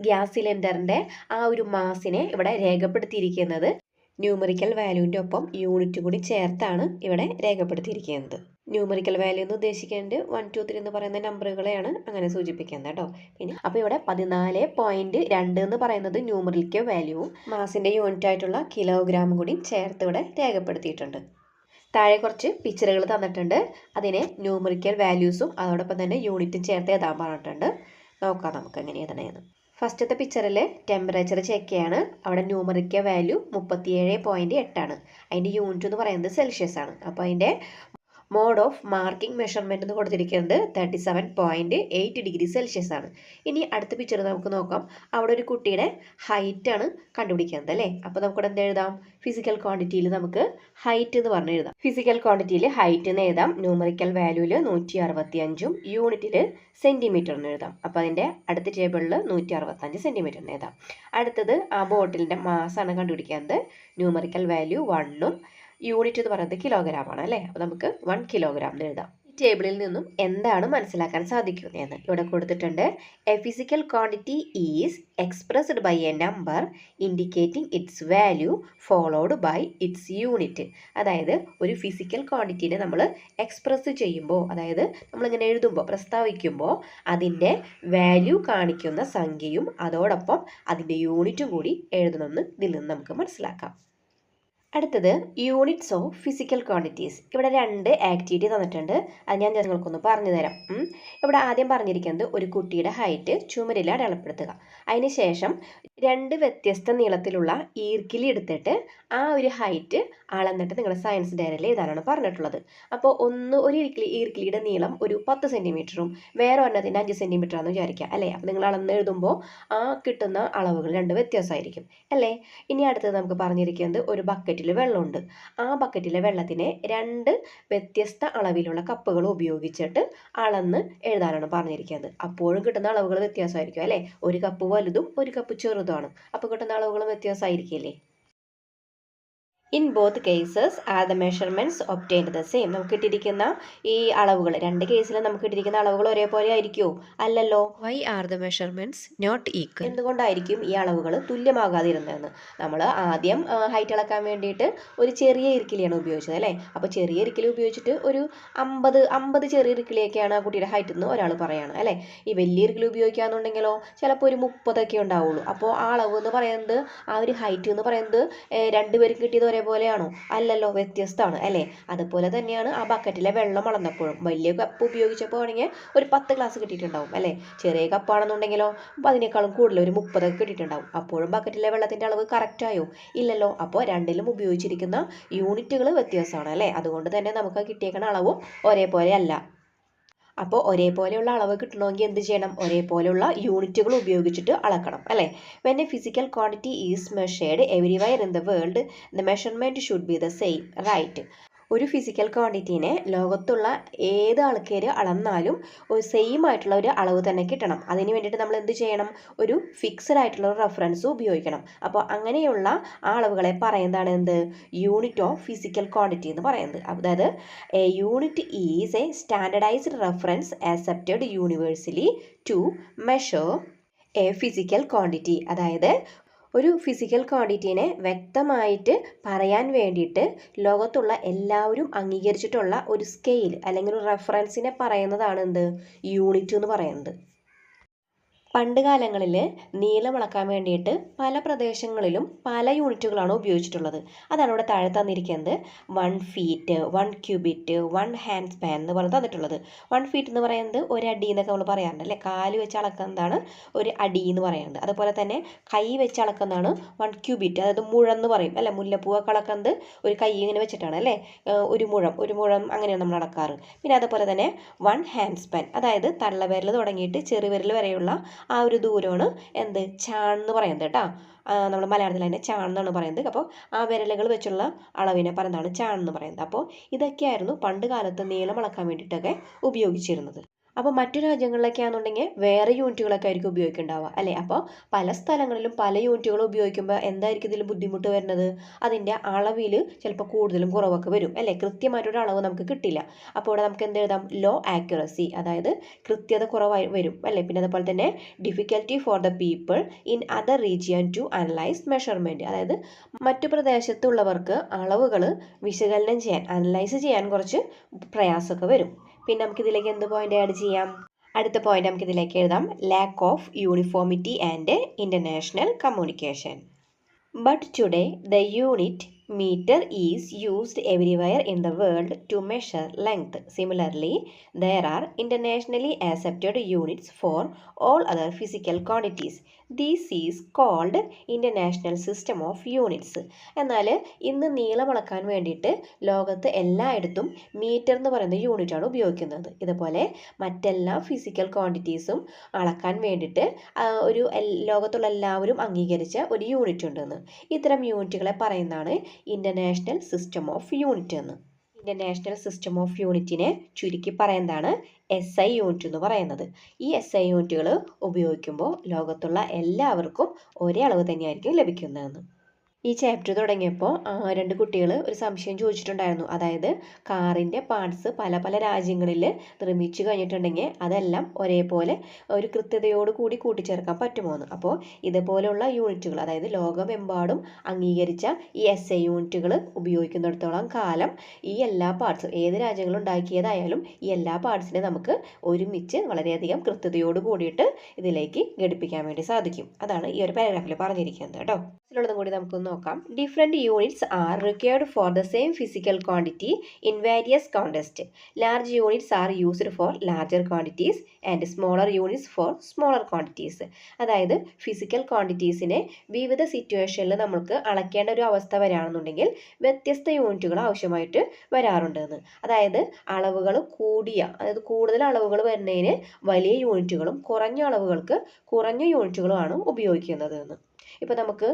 ഗ്യാസ് സിലിണ്ടറിൻ്റെ ആ ഒരു മാസിനെ ഇവിടെ രേഖപ്പെടുത്തിയിരിക്കുന്നത് ന്യൂമറിക്കൽ വാല്യൂവിൻ്റെ ഒപ്പം യൂണിറ്റ് കൂടി ചേർത്താണ് ഇവിടെ രേഖപ്പെടുത്തിയിരിക്കുന്നത്. ന്യൂമറിക്കൽ വാല്യൂ എന്ന് ഉദ്ദേശിക്കേണ്ടത് 1, 2, 3 എന്ന് പറയുന്ന നമ്പറുകളെയാണ് അങ്ങനെ സൂചിപ്പിക്കുന്നത് കേട്ടോ. പിന്നെ അപ്പോൾ ഇവിടെ 14.2 എന്ന് പറയുന്നത് ന്യൂമറിക്കൽ വാല്യൂവും മാസിൻ്റെ യൂണിറ്റ് ആയിട്ടുള്ള കിലോഗ്രാമും കൂടി ചേർത്ത് ഇവിടെ രേഖപ്പെടുത്തിയിട്ടുണ്ട്. താഴെ കുറച്ച് പിക്ചറുകൾ തന്നിട്ടുണ്ട്. അതിനെ ന്യൂമറിക്കൽ വാല്യൂസും അതോടൊപ്പം തന്നെ യൂണിറ്റും ചേർത്ത് എഴുതാൻ പറഞ്ഞിട്ടുണ്ട്. നോക്കാം നമുക്ക് എങ്ങനെ എഴുതണേന്ന്. ഫസ്റ്റത്തെ പിക്ചറിൽ ടെമ്പറേച്ചർ ചെക്ക് ചെയ്യാണ്. അവിടെ ന്യൂമറിക്കൽ വാല്യൂ 37.8 ആണ്. അതിൻ്റെ യൂണിറ്റ് എന്ന് പറയുന്നത് സെൽഷ്യസ് ആണ്. അപ്പോൾ അതിൻ്റെ മോഡ് ഓഫ് മാർക്കിംഗ് മെഷർമെൻറ്റ് എന്ന് കൊടുത്തിരിക്കുന്നത് 37.8 ഡിഗ്രി സെൽഷ്യസ് ആണ്. ഇനി അടുത്ത പിക്ചർ നമുക്ക് നോക്കാം. അവിടെ ഒരു കുട്ടിയുടെ ഹൈറ്റ് ആണ് കണ്ടുപിടിക്കുന്നത് അല്ലേ? അപ്പോൾ നമുക്കിവിടെ എന്ത് എഴുതാം? ഫിസിക്കൽ ക്വാണ്ടിറ്റിയിൽ നമുക്ക് ഹൈറ്റ് എന്ന് പറഞ്ഞ് എഴുതാം. ഫിസിക്കൽ ക്വാണ്ടിറ്റിയിൽ ഹൈറ്റ് എന്ന് എഴുതാം. ന്യൂമറിക്കൽ വാല്യൂവിൽ 165ഉം യൂണിറ്റിൽ സെൻറ്റിമീറ്റർ എന്ന് എഴുതാം. അപ്പോൾ അതിൻ്റെ അടുത്ത ടേബിളിൽ 165 സെൻറ്റിമീറ്റർ എന്ന് എഴുതാം. അടുത്തത് ആ ബോട്ടിലിൻ്റെ മാസാണ് കണ്ടുപിടിക്കുന്നത്. ന്യൂമറിക്കൽ വാല്യൂ 1ഉം യൂണിറ്റ് എന്ന് പറയുന്നത് കിലോഗ്രാം ആണ് അല്ലേ? അപ്പോൾ നമുക്ക് 1 കിലോഗ്രാം എന്ന് എഴുതാം. ഈ ടേബിളിൽ നിന്നും എന്താണ് മനസ്സിലാക്കാൻ സാധിക്കുന്നതെന്ന് ഇവിടെ കൊടുത്തിട്ടുണ്ട്. A physical quantity is expressed by a number indicating its value followed by its unit. അതായത് ഒരു ഫിസിക്കൽ ക്വാണ്ടിറ്റീനെ നമ്മൾ എക്സ്പ്രസ് ചെയ്യുമ്പോൾ, അതായത് നമ്മളിങ്ങനെ എഴുതുമ്പോൾ, പ്രസ്താവിക്കുമ്പോൾ അതിൻ്റെ വാല്യൂ കാണിക്കുന്ന സംഖ്യയും അതോടൊപ്പം അതിൻ്റെ യൂണിറ്റും കൂടി എഴുതണമെന്ന് ഇതിൽ നിന്ന് നമുക്ക് മനസ്സിലാക്കാം. അടുത്തത് യൂണിറ്റ്സ് ഓഫ് ഫിസിക്കൽ ക്വാണ്ടിറ്റീസ്. ഇവിടെ 2 ആക്ടിവിറ്റി തന്നിട്ടുണ്ട്. അത് ഞാൻ നിങ്ങൾക്കൊന്ന് പറഞ്ഞു തരാം. ഇവിടെ ആദ്യം പറഞ്ഞിരിക്കുന്നത് ഒരു കുട്ടിയുടെ ഹൈറ്റ് ചുമരിൽ അടയാളപ്പെടുത്തുക. അതിനുശേഷം 2 വ്യത്യസ്ത നീളത്തിലുള്ള ഈർക്കിലി എടുത്തിട്ട് ആ ഒരു ഹൈറ്റ് അളന്നിട്ട് നിങ്ങളുടെ സയൻസ് ഡയറിയിൽ എഴുതാനാണ് പറഞ്ഞിട്ടുള്ളത്. അപ്പോൾ ഒരു ഈർക്കിലിയുടെ നീളം ഒരു 10 സെൻറ്റിമീറ്ററും വേറെ ഒരെണ്ണത്തിൻ്റെ 5 സെൻറ്റിമീറ്റർ ആണെന്ന് വിചാരിക്കുക അല്ലേ? അപ്പോൾ നിങ്ങൾ അളന്ന് എഴുതുമ്പോൾ ആ കിട്ടുന്ന അളവുകൾ 2 വ്യത്യാസമായിരിക്കും അല്ലേ? ഇനി അടുത്തത് നമുക്ക് പറഞ്ഞിരിക്കുന്നത് ഒരു ബക്കറ്റിൽ വെള്ളമുണ്ട്. ആ ബക്കറ്റിലെ വെള്ളത്തിനെ 2 വ്യത്യസ്ത അളവിലുള്ള കപ്പുകൾ ഉപയോഗിച്ചിട്ട് അളന്ന് എഴുതാനാണ് പറഞ്ഞിരിക്കുന്നത്. അപ്പോഴും കിട്ടുന്ന അളവുകൾ വ്യത്യാസമായിരിക്കും അല്ലേ? ഒരു കപ്പ് വലുതും ഒരു കപ്പ് ചെറുതുമാണ്. അപ്പോൾ കിട്ടുന്ന അളവുകൾ വ്യത്യാസമായിരിക്കില്ലേ? In both cases are the measurements obtained the same. നമുക്ക് കിട്ടിയിരിക്കുന്ന ഈ അളവുകൾ 2 കേസിലും നമുക്ക് കിട്ടിയിരിക്കുന്ന അളവുകൾ ഒരേപോലെ ആയിരിക്കുമോ? അല്ലല്ലോ. Why are the measurements not equal? എന്തുകൊണ്ടായിരിക്കും ഈ അളവുകൾ തുല്യമാകാതിരുന്നതെന്ന്? നമ്മൾ ആദ്യം ഹൈറ്റ് അളക്കാൻ വേണ്ടിയിട്ട് ഒരു ചെറിയ ഇരിക്കിലിയാണ് ഉപയോഗിച്ചത് അല്ലേ? അപ്പോൾ ചെറിയ ഇരിക്കിലി ഉപയോഗിച്ചിട്ട് ഒരു 50 ചെറിയ ഇരിക്കിലിയൊക്കെയാണ് ആ കുട്ടിയുടെ ഹൈറ്റ് എന്ന് ഒരാൾ പറയുകയാണ് അല്ലേ? ഈ വലിയ ഇരിക്കിലി ഉപയോഗിക്കുകയാണെന്നുണ്ടെങ്കിലോ ചിലപ്പോൾ ഒരു 30 ഉണ്ടാവുള്ളൂ. അപ്പോൾ ആ അളവ് എന്ന് പറയുന്നത്, ആ ഒരു ഹൈറ്റ് എന്ന് പറയുന്നത് 2 പേർക്ക് കിട്ടിയത് ഒരേപോലെയാണോ? അല്ലല്ലോ, വ്യത്യസ്തമാണ് അല്ലേ? അതുപോലെ തന്നെയാണ് ആ ബക്കറ്റിലെ വെള്ളം അളന്നപ്പോഴും. വലിയ കപ്പ് ഉപയോഗിച്ചപ്പോൾ ആണെങ്കിൽ ഒരു 10 ഗ്ലാസ് കിട്ടിയിട്ടുണ്ടാവും അല്ലേ? ചെറിയ കപ്പാണെന്നുണ്ടെങ്കിലോ അതിനേക്കാളും കൂടുതൽ ഒരു 30 കിട്ടിയിട്ടുണ്ടാവും. അപ്പോഴും ബക്കറ്റിലെ വെള്ളത്തിൻ്റെ അളവ് കറക്റ്റായോ? ഇല്ലല്ലോ. അപ്പോൾ രണ്ടിലും ഉപയോഗിച്ചിരിക്കുന്ന യൂണിറ്റുകൾ വ്യത്യാസമാണ് അല്ലേ? അതുകൊണ്ട് തന്നെ നമുക്ക് കിട്ടിയേക്കുന്ന അളവും ഒരേപോലെ അല്ല. അപ്പോൾ ഒരേപോലെയുള്ള അളവ് കിട്ടണമെങ്കിൽ എന്ത് ചെയ്യണം? ഒരേപോലെയുള്ള യൂണിറ്റുകൾ ഉപയോഗിച്ചിട്ട് അളക്കണം അല്ലേ? When a physical quantity is measured everywhere in the world the measurement should be the same, right? ഒരു ഫിസിക്കൽ ക്വാണ്ടിറ്റീനെ ലോകത്തുള്ള ഏത് ആൾക്കാർ അളന്നാലും ഒരു സെയിം ആയിട്ടുള്ള ഒരു അളവ് തന്നെ കിട്ടണം. അതിന് വേണ്ടിയിട്ട് നമ്മൾ എന്ത് ചെയ്യണം? ഒരു ഫിക്സഡ് ആയിട്ടുള്ള ഒരു റെഫറൻസ് ഉപയോഗിക്കണം. അപ്പോൾ അങ്ങനെയുള്ള ആ അളവുകളെ പറയുന്നതാണ് എന്ത്? യൂണിറ്റ് ഓഫ് ഫിസിക്കൽ ക്വാണ്ടിറ്റി എന്ന് പറയുന്നത്. അതായത് a unit is a standardised reference accepted universally to measure a physical quantity. അതായത് ഒരു ഫിസിക്കൽ ക്വാണ്ടിറ്റീനെ വ്യക്തമായിട്ട് പറയാൻ വേണ്ടിയിട്ട് ലോകത്തുള്ള എല്ലാവരും അംഗീകരിച്ചിട്ടുള്ള ഒരു സ്കെയിൽ അല്ലെങ്കിൽ ഒരു റെഫറൻസിനെ പറയുന്നതാണ് എന്ത്, യൂണിറ്റ് എന്ന് പറയുന്നത്. പണ്ട് കാലങ്ങളിൽ നീളം അളക്കാൻ വേണ്ടിയിട്ട് പല പ്രദേശങ്ങളിലും പല യൂണിറ്റുകളാണ് ഉപയോഗിച്ചിട്ടുള്ളത്. അതാണ് ഇവിടെ താഴെ തന്നിരിക്കുന്നത്. 1 ഫീറ്റ്, 1 ക്യൂബിറ്റ്, 1 ഹാൻഡ് സ്പാൻ എന്ന് പറഞ്ഞ് തന്നിട്ടുള്ളത്. 1 ഫീറ്റ് എന്ന് പറയുന്നത് ഒരു അടി എന്നൊക്കെ നമ്മൾ പറയാറുണ്ട് അല്ലേ. കാല് വെച്ച് അളക്കുന്നതാണ് ഒരു അടി എന്ന് പറയുന്നത്. അതുപോലെ തന്നെ കൈ വെച്ച് അളക്കുന്നതാണ് 1 ക്യൂബിറ്റ്, അതായത് മുഴം എന്ന് പറയും അല്ലേ. മുല്ലപ്പൂവൊക്കെ അളക്കുന്നത് ഒരു കൈ ഇങ്ങനെ വെച്ചിട്ടാണ് അല്ലേ. ഒരു മുഴം അങ്ങനെയാണ് നമ്മൾ അളക്കാറ്. പിന്നെ അതുപോലെ തന്നെ 1 ഹാൻഡ് സ്പാൻ, അതായത് തള്ളവിരൽ തുടങ്ങിയിട്ട് ചെറുവിരൽ വരെയുള്ള ആ ഒരു ദൂരമാണ് എന്ത്, ചാൺ എന്ന് പറയുന്നത് കേട്ടോ. നമ്മൾ മലയാളത്തിൽ തന്നെ ചാൺ എന്നാണ് പറയുന്നത്. അപ്പോൾ ആ വിരലുകൾ വെച്ചുള്ള അളവിനെ പറയുന്നതാണ് ചാൺ എന്ന് പറയുന്നത്. അപ്പോൾ ഇതൊക്കെയായിരുന്നു പണ്ട് കാലത്ത് നീളം അളക്കാൻ വേണ്ടിയിട്ടൊക്കെ ഉപയോഗിച്ചിരുന്നത്. അപ്പോൾ മറ്റു രാജ്യങ്ങളിലൊക്കെയാണെന്നുണ്ടെങ്കിൽ വേറെ യൂണിറ്റുകളൊക്കെ ആയിരിക്കും ഉപയോഗിക്കുന്നുണ്ടാവുക അല്ലേ. അപ്പോൾ പല സ്ഥലങ്ങളിലും പല യൂണിറ്റുകൾ ഉപയോഗിക്കുമ്പോൾ എന്തായിരിക്കും ഇതിൽ ബുദ്ധിമുട്ട് വരുന്നത്, അതിൻ്റെ അളവിൽ ചിലപ്പോൾ കൂടുതലും കുറവൊക്കെ വരും അല്ലേ. കൃത്യമായിട്ടൊരു അളവ് നമുക്ക് കിട്ടില്ല. അപ്പോൾ ഇവിടെ നമുക്ക് എന്ത് എഴുതാം, ലോ ആക്യുറസി, അതായത് കൃത്യത കുറവായി വരും അല്ലേ. പിന്നെ അതുപോലെ തന്നെ difficulty for the people in other region to analyse measurement, അതായത് മറ്റു പ്രദേശത്തുള്ളവർക്ക് അളവുകൾ വിശകലനം ചെയ്യാൻ, അനലൈസ് ചെയ്യാൻ കുറച്ച് പ്രയാസമൊക്കെ വരും. പിന്നെ നമുക്കിതിലേക്ക് എന്ത് പോയിന്റ് ആഡ് ചെയ്യാം, അടുത്ത പോയിന്റ് നമുക്കിതിലേക്ക് എഴുതാം, lack of uniformity and international communication. But today the unit meter is used everywhere in the world to measure length. Similarly, there are internationally accepted units for all other physical quantities. This is called International System of Units. എന്നാൽ ഇന്ന് നീളം അളക്കാൻ വേണ്ടിയിട്ട് ലോകത്ത് എല്ലായിടത്തും metre എന്ന് പറയുന്ന യൂണിറ്റാണ് ഉപയോഗിക്കുന്നത്. ഇതുപോലെ മറ്റെല്ലാ ഫിസിക്കൽ ക്വാണ്ടിറ്റീസും അളക്കാൻ വേണ്ടിയിട്ട് ഒരു ലോകത്തുള്ള എല്ലാവരും അംഗീകരിച്ച ഒരു യൂണിറ്റ് ഉണ്ടെന്ന്. ഇത്തരം യൂണിറ്റുകളെ പറയുന്നതാണ് ഇൻ്റർനാഷണൽ സിസ്റ്റം ഓഫ് യൂണിറ്റ് എന്ന്. ഇൻ്റർനാഷണൽ സിസ്റ്റം ഓഫ് യൂണിറ്റിനെ ചുരുക്കി പറയുന്നതാണ് SI യൂണിറ്റ് എന്ന് പറയുന്നത്. ഈ SI യൂണിറ്റുകൾ ഉപയോഗിക്കുമ്പോൾ ലോകത്തുള്ള എല്ലാവർക്കും ഒരേ അളവ് തന്നെയായിരിക്കും ലഭിക്കുന്നതെന്ന്. ഈ ചാപ്റ്റർ തുടങ്ങിയപ്പോൾ 2 കുട്ടികൾ ഒരു സംശയം ചോദിച്ചിട്ടുണ്ടായിരുന്നു. അതായത് കാറിൻ്റെ പാർട്സ് പല പല രാജ്യങ്ങളിൽ നിർമ്മിച്ചു കഴിഞ്ഞിട്ടുണ്ടെങ്കിൽ അതെല്ലാം ഒരേപോലെ ഒരു കൃത്യതയോട് കൂടി കൂട്ടിച്ചേർക്കാൻ പറ്റുമോ എന്ന്. അപ്പോൾ ഇതുപോലുള്ള യൂണിറ്റുകൾ, അതായത് ലോകമെമ്പാടും അംഗീകരിച്ച ഈ SI യൂണിറ്റുകൾ ഉപയോഗിക്കുന്നിടത്തോളം കാലം ഈ എല്ലാ പാർട്സും ഏത് രാജ്യങ്ങൾ ഉണ്ടാക്കിയതായാലും ഈ എല്ലാ പാർട്സിനെ നമുക്ക് ഒരുമിച്ച് വളരെയധികം കൃത്യതയോട് കൂടിയിട്ട് ഇതിലേക്ക് ഘടിപ്പിക്കാൻ വേണ്ടി സാധിക്കും. അതാണ് ഈ ഒരു പാരഗ്രാഫിൽ പറഞ്ഞിരിക്കുന്നത് കേട്ടോ. ഇതിലുള്ളതും കൂടി നമുക്കൊന്ന് നോക്കാം. Different units are required for the same physical quantity in various context. Large units are used for larger quantities and smaller units four smaller quantities. അതായത് ഫിസിക്കൽ ക്വാണ്ടിറ്റീസിനെ വിവിധ സിറ്റുവേഷനിൽ നമുക്ക് അളക്കേണ്ട ഒരു അവസ്ഥ വരികയാണെന്നുണ്ടെങ്കിൽ വ്യത്യസ്ത യൂണിറ്റുകൾ ആവശ്യമായിട്ട് വരാറുണ്ടെന്ന്. അതായത് അളവുകൾ അതായത് കൂടുതൽ അളവുകൾ വരുന്നതിന് വലിയ യൂണിറ്റുകളും കുറഞ്ഞ അളവുകൾക്ക് കുറഞ്ഞ യൂണിറ്റുകളുമാണ് ഉപയോഗിക്കുന്നത് എന്ന്. ഇപ്പോൾ നമുക്ക്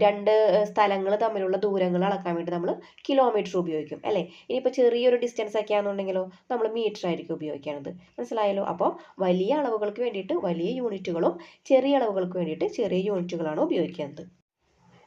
2 സ്ഥലങ്ങൾ തമ്മിലുള്ള ദൂരങ്ങൾ അളക്കാൻ വേണ്ടി നമ്മൾ കിലോമീറ്റർ ഉപയോഗിക്കും അല്ലേ. ഇനിയിപ്പോൾ ചെറിയൊരു ഡിസ്റ്റൻസ് ഒക്കെ ആണെന്നുണ്ടെങ്കിലോ നമ്മൾ മീറ്റർ ആയിരിക്കും ഉപയോഗിക്കുന്നത്. മനസ്സിലായല്ലോ. അപ്പോൾ വലിയ അളവുകൾക്ക് വേണ്ടിയിട്ട് വലിയ യൂണിറ്റുകളും ചെറിയ അളവുകൾക്ക് വേണ്ടിയിട്ട് ചെറിയ യൂണിറ്റുകളാണ് ഉപയോഗിക്കുന്നത്.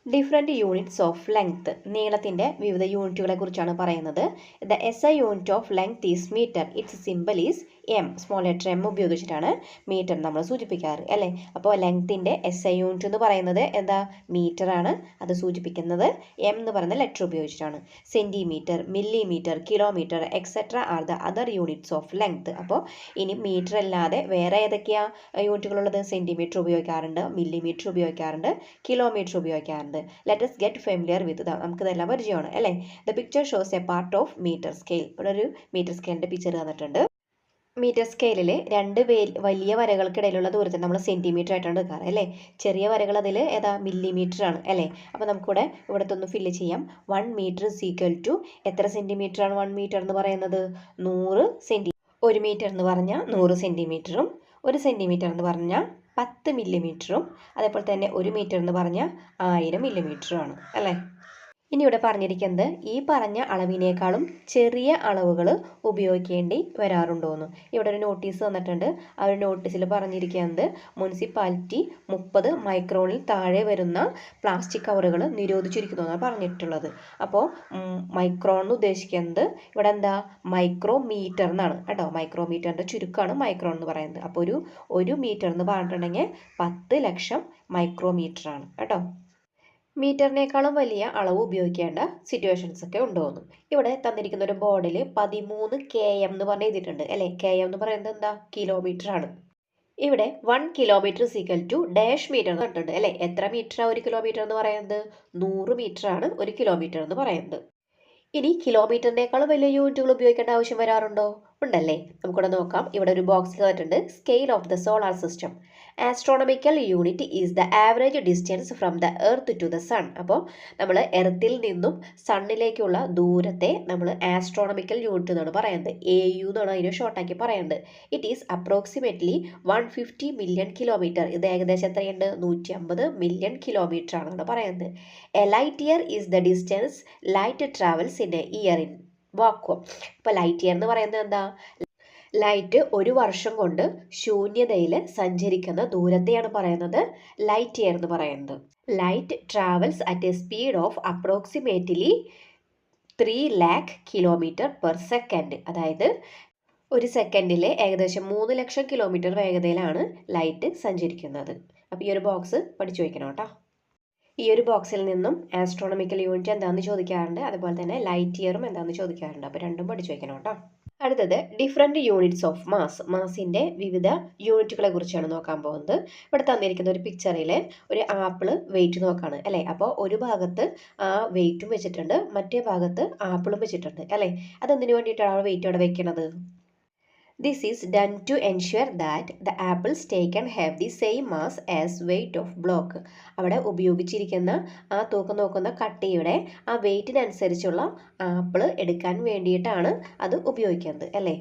ഡിഫറെൻറ്റ് യൂണിറ്റ്സ് ഓഫ് ലെങ്ത്, നീളത്തിൻ്റെ വിവിധ യൂണിറ്റുകളെ കുറിച്ചാണ് പറയുന്നത്. The SI unit of length is metre. Its simple is M. Small letter M ഉപയോഗിച്ചിട്ടാണ് മീറ്റർ നമ്മൾ സൂചിപ്പിക്കാറ് അല്ലേ. അപ്പോൾ ലെങ്ത്തിൻ്റെ SI യൂണിറ്റ് എന്ന് പറയുന്നത് എന്താ, മീറ്റർ ആണ്. അത് സൂചിപ്പിക്കുന്നത് M എന്ന് പറയുന്ന ലെറ്റർ ഉപയോഗിച്ചിട്ടാണ്. Centimetre, millimetre, kilometre etcetera are the other units of length. അപ്പോൾ ഇനി മീറ്റർ അല്ലാതെ വേറെ ഏതൊക്കെയാണ് യൂണിറ്റുകളുള്ളത്? സെൻറ്റിമീറ്റർ ഉപയോഗിക്കാറുണ്ട്, മില്ലിമീറ്റർ ഉപയോഗിക്കാറുണ്ട്, കിലോമീറ്റർ ഉപയോഗിക്കാറുണ്ട്. Let us get familiar with that. നമുക്കിതെല്ലാം പരിചയമാണ് അല്ലേ. The picture shows a part of metre scale. ഇവിടെ ഒരു മീറ്റർ സ്കെയിലിൻ്റെ പിക്ചർ തന്നിട്ടുണ്ട്. മീറ്റർ സ്കെയിലിൽ 2 വലിയ വരകൾക്കിടയിലുള്ള ദൂരത്തെ നമ്മൾ സെൻറ്റിമീറ്റർ ആയിട്ടാണ് എടുക്കാറ് അല്ലേ. ചെറിയ വരകൾ അതിൽ ഏതാ, മില്ലിമീറ്റർ ആണ് അല്ലേ. അപ്പോൾ നമുക്കിവിടെ ഇവിടുത്തെ ഒന്ന് ഫില്ല് ചെയ്യാം. 1 മീറ്റർ ഈസ് ഈക്വൽ ടു എത്ര സെൻറ്റിമീറ്റർ ആണ് 1 മീറ്റർ എന്ന് പറയുന്നത്? 100 സെൻറ്റി. 1 മീറ്റർ എന്ന് പറഞ്ഞാൽ 100 സെൻറ്റിമീറ്ററും 1 സെൻറ്റിമീറ്റർ എന്ന് പറഞ്ഞാൽ 10 മില്ലിമീറ്ററും അതേപോലെ തന്നെ 1 മീറ്റർ എന്ന് പറഞ്ഞാൽ 1000 മില്ലിമീറ്ററുമാണ് അല്ലേ. ഇനി ഇവിടെ പറഞ്ഞിരിക്കുന്നത് ഈ പറഞ്ഞ അളവിനേക്കാളും ചെറിയ അളവുകൾ ഉപയോഗിക്കേണ്ടി വരാറുണ്ടോയെന്ന്. ഇവിടെ ഒരു നോട്ടീസ് തന്നിട്ടുണ്ട്. ആ ഒരു നോട്ടീസിൽ പറഞ്ഞിരിക്കുന്നത് മുനിസിപ്പാലിറ്റി 30 മൈക്രോണിൽ താഴെ വരുന്ന പ്ലാസ്റ്റിക് കവറുകൾ നിരോധിച്ചിരിക്കുന്നു എന്നാണ് പറഞ്ഞിട്ടുള്ളത്. അപ്പോൾ മൈക്രോൺ എന്ന് ഉദ്ദേശിക്കുന്നത് ഇവിടെ എന്താ മൈക്രോമീറ്റർ എന്നാണ് കേട്ടോ. മൈക്രോമീറ്ററിൻ്റെ ചുരുക്കമാണ് മൈക്രോൺ എന്ന് പറയുന്നത്. അപ്പോൾ ഒരു മീറ്റർ എന്ന് പറഞ്ഞിട്ടുണ്ടെങ്കിൽ 10 ലക്ഷം മൈക്രോമീറ്റർ ആണ് കേട്ടോ. മീറ്ററിനേക്കാളും വലിയ അളവ് ഉപയോഗിക്കേണ്ട സിറ്റുവേഷൻസ് ഒക്കെ ഉണ്ടോയെന്നും. ഇവിടെ തന്നിരിക്കുന്ന ഒരു ബോർഡിൽ 13 km എന്ന് പറഞ്ഞ് എഴുതിയിട്ടുണ്ട് അല്ലേ. km എന്ന് പറയുന്നത് എന്താ കിലോമീറ്റർ ആണ്. ഇവിടെ 1 കിലോമീറ്റർ ഡാഷ് മീറ്റർ എന്ന് പറഞ്ഞിട്ടുണ്ട് അല്ലേ. എത്ര മീറ്ററാണ് 1 കിലോമീറ്റർ എന്ന് പറയുന്നത്? 100 മീറ്റർ ആണ് 1 കിലോമീറ്റർ എന്ന് പറയുന്നത്. ഇനി കിലോമീറ്ററിനേക്കാളും വലിയ യൂണിറ്റുകൾ ഉപയോഗിക്കേണ്ട ആവശ്യം വരാറുണ്ടോ? ഉണ്ടല്ലേ. നമുക്കിവിടെ നോക്കാം. ഇവിടെ ഒരു ബോക്സിൽ തന്നിട്ടുണ്ട് scale of the solar system. Astronomical unit is the average distance from the earth to the sun. അപ്പോൾ നമ്മൾ എർത്തിൽ നിന്നും സണ്ണിലേക്കുള്ള ദൂരത്തെ നമ്മൾ ആസ്ട്രോണമിക്കൽ യൂണിറ്റ് എന്നാണ് പറയുന്നത്. AU എന്നാണ് അതിന് ഷോർട്ടാക്കി പറയുന്നത്. It is approximately 150 million kilometre. ഇത് ഏകദേശം എത്രയുണ്ട്? 150 മില്യൺ കിലോമീറ്റർ ആണെന്നാണ് പറയുന്നത്. A light year is the distance light travels in A year in vacuum. ഇപ്പോൾ ലൈറ്റ് ഇയർ എന്ന് പറയുന്നത് എന്താ? ലൈറ്റ് ഒരു വർഷം കൊണ്ട് ശൂന്യതയിൽ സഞ്ചരിക്കുന്ന ദൂരത്തെയാണ് പറയുന്നത് ലൈറ്റ് ഇയർ എന്ന് പറയുന്നത്. Light travels at A speed of approximately 3 lakh kilometre per second. അതായത് ഒരു സെക്കൻഡിൽ ഏകദേശം 3 ലക്ഷം കിലോമീറ്റർ വേഗതയിലാണ് ലൈറ്റ് സഞ്ചരിക്കുന്നത്. അപ്പോൾ ഈ ഒരു ബോക്സ് പഠിച്ചു വയ്ക്കണം കേട്ടോ. ഈ ഒരു ബോക്സിൽ നിന്നും ആസ്ട്രോണമിക്കൽ യൂണിറ്റ് എന്താണെന്ന് ചോദിക്കാറുണ്ട്. അതുപോലെ തന്നെ ലൈറ്റ് ഇയറും എന്താണെന്ന് ചോദിക്കാറുണ്ട്. അപ്പോൾ രണ്ടും പഠിച്ചു വയ്ക്കണം കേട്ടോ. അടുത്തത് ഡിഫറെൻറ്റ് യൂണിറ്റ്സ് ഓഫ് മാസ്. മാസിൻ്റെ വിവിധ യൂണിറ്റുകളെ കുറിച്ചാണ് നോക്കാൻ പോകുന്നത്. ഇവിടെ തന്നിരിക്കുന്ന ഒരു പിക്ചറിൽ ഒരു ആപ്പിള് വെയിറ്റ് നോക്കാണ് അല്ലേ. അപ്പോൾ ഒരു ഭാഗത്ത് ആ വെയിറ്റും വെച്ചിട്ടുണ്ട്, മറ്റേ ഭാഗത്ത് ആപ്പിളും വെച്ചിട്ടുണ്ട് അല്ലേ. അതെന്തിനു വേണ്ടിയിട്ടാണ് വെയിറ്റ് അവിടെ വെക്കുന്നത്? This is done to ensure that the apples taken have the same mass as weight of block. അവിടെ ഉപയോഗിച്ചിരിക്കുന്ന ആ തൂക്കം നോക്കുന്ന കട്ടിയുടെ ആ വെയിറ്റിനനുസരിച്ചുള്ള ആപ്പിൾ എടുക്കാൻ വേണ്ടിയിട്ടാണ് അത് ഉപയോഗിക്കുന്നത് അല്ലേ.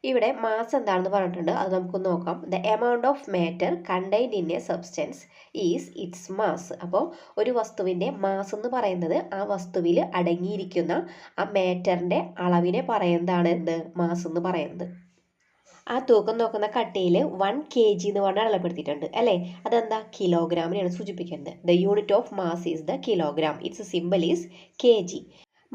ഇവിടെ മാസ് എന്താണെന്ന് പറഞ്ഞിട്ടുണ്ട്. അത് നമുക്ക് നോക്കാം. The amount of matter contained in A substance is it's mass. അപ്പോൾ ഒരു വസ്തുവിൻ്റെ മാസ് എന്ന് പറയുന്നത് ആ വസ്തുവിൽ അടങ്ങിയിരിക്കുന്ന ആ മാറ്ററിൻ്റെ അളവിനെ പറയുന്നതാണ് എന്ത്? മാസ് എന്ന് പറയുന്നത്. ആ തൂക്കം നോക്കുന്ന കട്ടിയിൽ 1 kg എന്ന് പറഞ്ഞാൽ അടയാളപ്പെടുത്തിയിട്ടുണ്ട് അല്ലേ. അതെന്താ? കിലോഗ്രാമിനെയാണ് സൂചിപ്പിക്കുന്നത്. The unit of mass is the kilogram. It's simple is kg.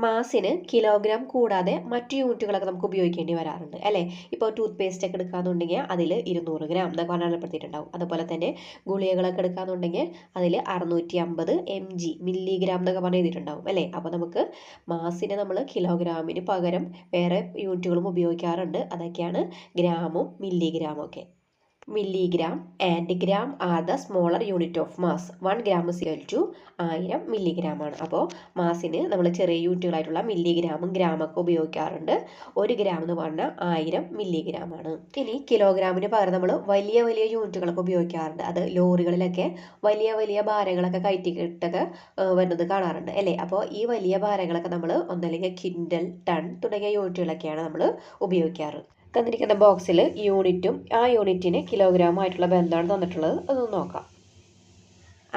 മാസിന് കിലോഗ്രാം കൂടാതെ മറ്റു യൂണിറ്റുകളൊക്കെ നമുക്ക് ഉപയോഗിക്കേണ്ടി വരാറുണ്ട് അല്ലേ. ഇപ്പോൾ ടൂത്ത് പേസ്റ്റ് ഒക്കെ എടുക്കാന്നുണ്ടെങ്കിൽ അതിൽ 200 ഗ്രാം എന്നൊക്കെ അടയാളപ്പെടുത്തിയിട്ടുണ്ടാവും. അതുപോലെ തന്നെ ഗുളികകളൊക്കെ എടുക്കാന്നുണ്ടെങ്കിൽ അതിൽ 650 mg മില്ലിഗ്രാം എന്നൊക്കെ പറഞ്ഞ് എഴുതിയിട്ടുണ്ടാവും അല്ലേ. അപ്പോൾ നമുക്ക് മാസിനെ നമ്മൾ കിലോഗ്രാമിന് പകരം വേറെ യൂണിറ്റുകളും ഉപയോഗിക്കാറുണ്ട്. അതൊക്കെയാണ് ഗ്രാമും മില്ലിഗ്രാമും ഒക്കെ. milligram and gram are the smaller unit of mass. 1 gram is equal to 1000 milligram ആണ്. അപ്പോൾ മാസിന് നമ്മൾ ചെറിയ യൂണിറ്റുകളായിട്ടുള്ള മില്ലിഗ്രാമും ഗ്രാമൊക്കെ ഉപയോഗിക്കാറുണ്ട്. 1 ഗ്രാം എന്ന് പറഞ്ഞാൽ 1000 മില്ലിഗ്രാം ആണ്. ഇനി കിലോഗ്രാമിന് പകരം നമ്മൾ വലിയ വലിയ യൂണിറ്റുകളൊക്കെ ഉപയോഗിക്കാറുണ്ട്. അത് ലോറികളിലൊക്കെ വലിയ വലിയ ഭാരങ്ങളൊക്കെ കയറ്റിയിട്ടൊക്കെ വരുന്നത് കാണാറുണ്ട് അല്ലേ. അപ്പോൾ ഈ വലിയ ഭാരങ്ങളൊക്കെ നമ്മൾ ഒന്നല്ലെങ്കിൽ ക്വിൻ്റൽ, ടൺ തുടങ്ങിയ യൂണിറ്റുകളൊക്കെയാണ് നമ്മൾ ഉപയോഗിക്കാറ്. തന്നിരിക്കുന്ന ബോക്സിൽ യൂണിറ്റും ആ യൂണിറ്റിന് കിലോഗ്രാമായിട്ടുള്ള ബന്ധമാണ് തന്നിട്ടുള്ളത്. അതൊന്ന് നോക്കാം.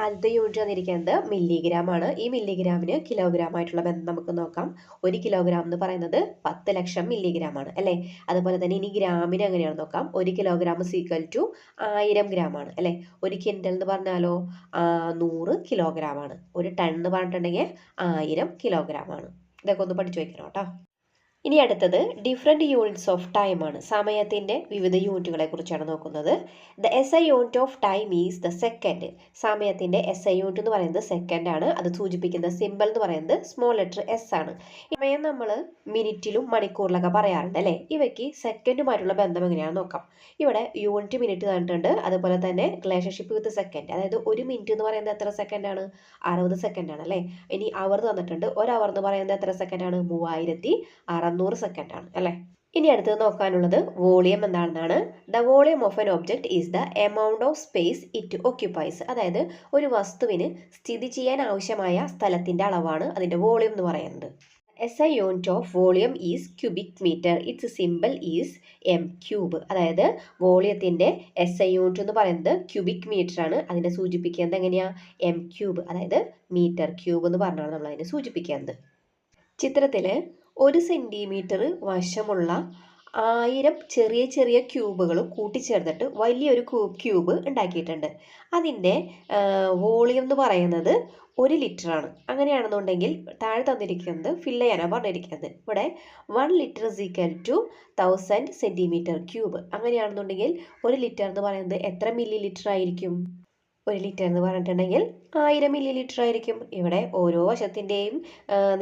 ആദ്യത്തെ യൂണിറ്റ് തന്നിരിക്കുന്നത് മില്ലിഗ്രാം ആണ്. ഈ മില്ലിഗ്രാമിന് കിലോഗ്രാമായിട്ടുള്ള ബന്ധം നമുക്ക് നോക്കാം. 1 കിലോഗ്രാം എന്ന് പറയുന്നത് 10 ലക്ഷം മില്ലിഗ്രാം ആണ് അല്ലേ. അതുപോലെ തന്നെ ഇനി ഗ്രാമിന് എങ്ങനെയാണ് നോക്കാം. 1 kilogram is equal to 1000 gram ആണ് അല്ലേ. 1 ക്വിൻ്റൽ എന്ന് പറഞ്ഞാലോ 100 കിലോഗ്രാം ആണ്. 1 ടൺ എന്ന് പറഞ്ഞിട്ടുണ്ടെങ്കിൽ 1000 കിലോഗ്രാം ആണ്. ഇതൊക്കെ ഒന്ന് പഠിച്ചു വയ്ക്കണം കേട്ടോ. ഇനി അടുത്തത് ഡിഫറെൻറ്റ് യൂണിറ്റ്സ് ഓഫ് ടൈം ആണ്. സമയത്തിൻ്റെ വിവിധ യൂണിറ്റുകളെ കുറിച്ചാണ് നോക്കുന്നത്. The SI unit of time is the second. സമയത്തിൻ്റെ SI യൂണിറ്റ് എന്ന് പറയുന്നത് സെക്കൻഡ് ആണ്. അത് സൂചിപ്പിക്കുന്ന സിമ്പിൾ എന്ന് പറയുന്നത് സ്മോൾ ലെറ്റർ S ആണ്. സമയം നമ്മൾ മിനിറ്റിലും മണിക്കൂറിലൊക്കെ പറയാറുണ്ട് അല്ലേ. ഇവയ്ക്ക് സെക്കൻഡുമായിട്ടുള്ള ബന്ധം എങ്ങനെയാണെന്ന് നോക്കാം. ഇവിടെ യൂണിറ്റ് മിനിറ്റ് തന്നിട്ടുണ്ട്. അതുപോലെ തന്നെ റിലേഷൻഷിപ്പ് വിത്ത് സെക്കൻഡ്. അതായത് 1 മിനിറ്റ് എന്ന് പറയുന്നത് എത്ര സെക്കൻഡാണ്? 60 സെക്കൻഡാണ് അല്ലേ. ഇനി അവർ തന്നിട്ടുണ്ട്. 1 അവർ എന്ന് പറയുന്നത് എത്ര സെക്കൻഡാണ്? 3600 സെക്കൻഡാണ് അല്ലേ. ഇനി അടുത്തത് നോക്കാനുള്ളത് വോളിയം എന്താണെന്നാണ്. The volume of N object is the amount of space it occupies. അതായത് ഒരു വസ്തുവിന് സ്ഥിതി ചെയ്യാൻ ആവശ്യമായ സ്ഥലത്തിൻ്റെ അളവാണ് അതിൻ്റെ വോളിയം എന്ന് പറയുന്നത്. SI unit of volume is cubic metre. Its simple is m cube. അതായത് വോളിയത്തിൻ്റെ SI യൂണിറ്റ് എന്ന് പറയുന്നത് ക്യൂബിക് മീറ്റർ ആണ്. അതിനെ സൂചിപ്പിക്കുന്നത് എങ്ങനെയാണ്? എം ക്യൂബ്, അതായത് മീറ്റർ ക്യൂബ് എന്ന് പറഞ്ഞാണ് നമ്മൾ അതിനെ സൂചിപ്പിക്കുന്നത്. ചിത്രത്തിൽ 1 സെൻറ്റിമീറ്റർ വശമുള്ള 1000 ചെറിയ ചെറിയ ക്യൂബുകളും കൂട്ടിച്ചേർത്തിട്ട് വലിയൊരു ക്യൂബ് ഉണ്ടാക്കിയിട്ടുണ്ട്. അതിൻ്റെ വോളിയം എന്ന് പറയുന്നത് 1 ലിറ്ററാണ്. അങ്ങനെയാണെന്നുണ്ടെങ്കിൽ താഴെ തന്നിരിക്കുന്നത് ഫില്ല് ചെയ്യാനാണ് പറഞ്ഞിരിക്കുന്നത്. ഇവിടെ 1 litre is equal to 1000 centimetre cube. അങ്ങനെയാണെന്നുണ്ടെങ്കിൽ 1 ലിറ്റർ എന്ന് പറയുന്നത് എത്ര മില്ലി ലിറ്റർ ആയിരിക്കും? 1 ലിറ്റർ എന്ന് പറഞ്ഞിട്ടുണ്ടെങ്കിൽ 1000 മില്ലി ലിറ്റർ ആയിരിക്കും. ഇവിടെ ഓരോ വശത്തിൻ്റെയും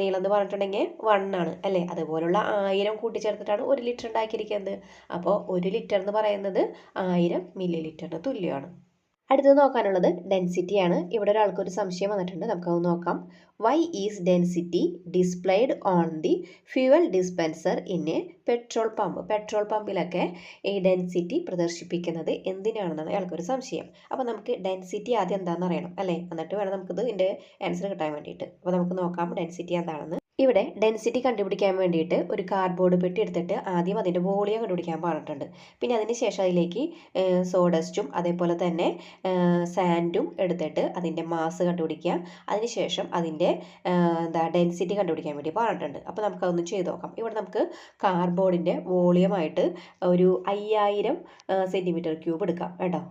നീളം എന്ന് പറഞ്ഞിട്ടുണ്ടെങ്കിൽ 1 ആണ് അല്ലേ? അതുപോലുള്ള 1000 കൂട്ടിച്ചേർത്തിട്ടാണ് 1 ലിറ്റർ ഉണ്ടാക്കിയിരിക്കുന്നത്. അപ്പോൾ 1 ലിറ്റർ എന്ന് പറയുന്നത് 1000 മില്ലി ലിറ്ററിന് തുല്യമാണ്. അടുത്തത് നോക്കാനുള്ളത് ഡെൻസിറ്റിയാണ്. ഇവിടെ ഒരാൾക്കൊരു സംശയം വന്നിട്ടുണ്ട്, നമുക്കത് നോക്കാം. Why is density displayed on the fuel dispenser in a petrol pump? Petrol പമ്പിലൊക്കെ ഈ ഡെൻസിറ്റി പ്രദർശിപ്പിക്കുന്നത് എന്തിനാണെന്നാണ് അയാൾക്കൊരു സംശയം. അപ്പോൾ നമുക്ക് ഡെൻസിറ്റി ആദ്യം എന്താണെന്ന് അറിയണം അല്ലേ? എന്നിട്ട് വേണം നമുക്കിത് ഇതിൻ്റെ ആൻസർ കിട്ടാൻ വേണ്ടിയിട്ട്. അപ്പോൾ നമുക്ക് നോക്കാം ഡെൻസിറ്റി എന്താണെന്ന്. ഇവിടെ ഡെൻസിറ്റി കണ്ടുപിടിക്കാൻ വേണ്ടിയിട്ട് ഒരു കാർഡ്ബോർഡ് പെട്ടി എടുത്തിട്ട് ആദ്യം അതിൻ്റെ വോളിയം കണ്ടുപിടിക്കാൻ പറഞ്ഞിട്ടുണ്ട്. പിന്നെ അതിന് ശേഷം അതിലേക്ക് സോഡസ്റ്റും അതേപോലെ തന്നെ സാൻഡും എടുത്തിട്ട് അതിൻ്റെ മാസ് കണ്ടുപിടിക്കുക. അതിനുശേഷം അതിൻ്റെ ഡെൻസിറ്റി കണ്ടുപിടിക്കാൻ വേണ്ടി പറഞ്ഞിട്ടുണ്ട്. അപ്പോൾ നമുക്കതൊന്ന് ചെയ്ത് നോക്കാം. ഇവിടെ നമുക്ക് കാർഡ്ബോർഡിൻ്റെ വോളിയമായിട്ട് ഒരു 5000 സെൻറ്റിമീറ്റർ ക്യൂബ് എടുക്കാം കേട്ടോ.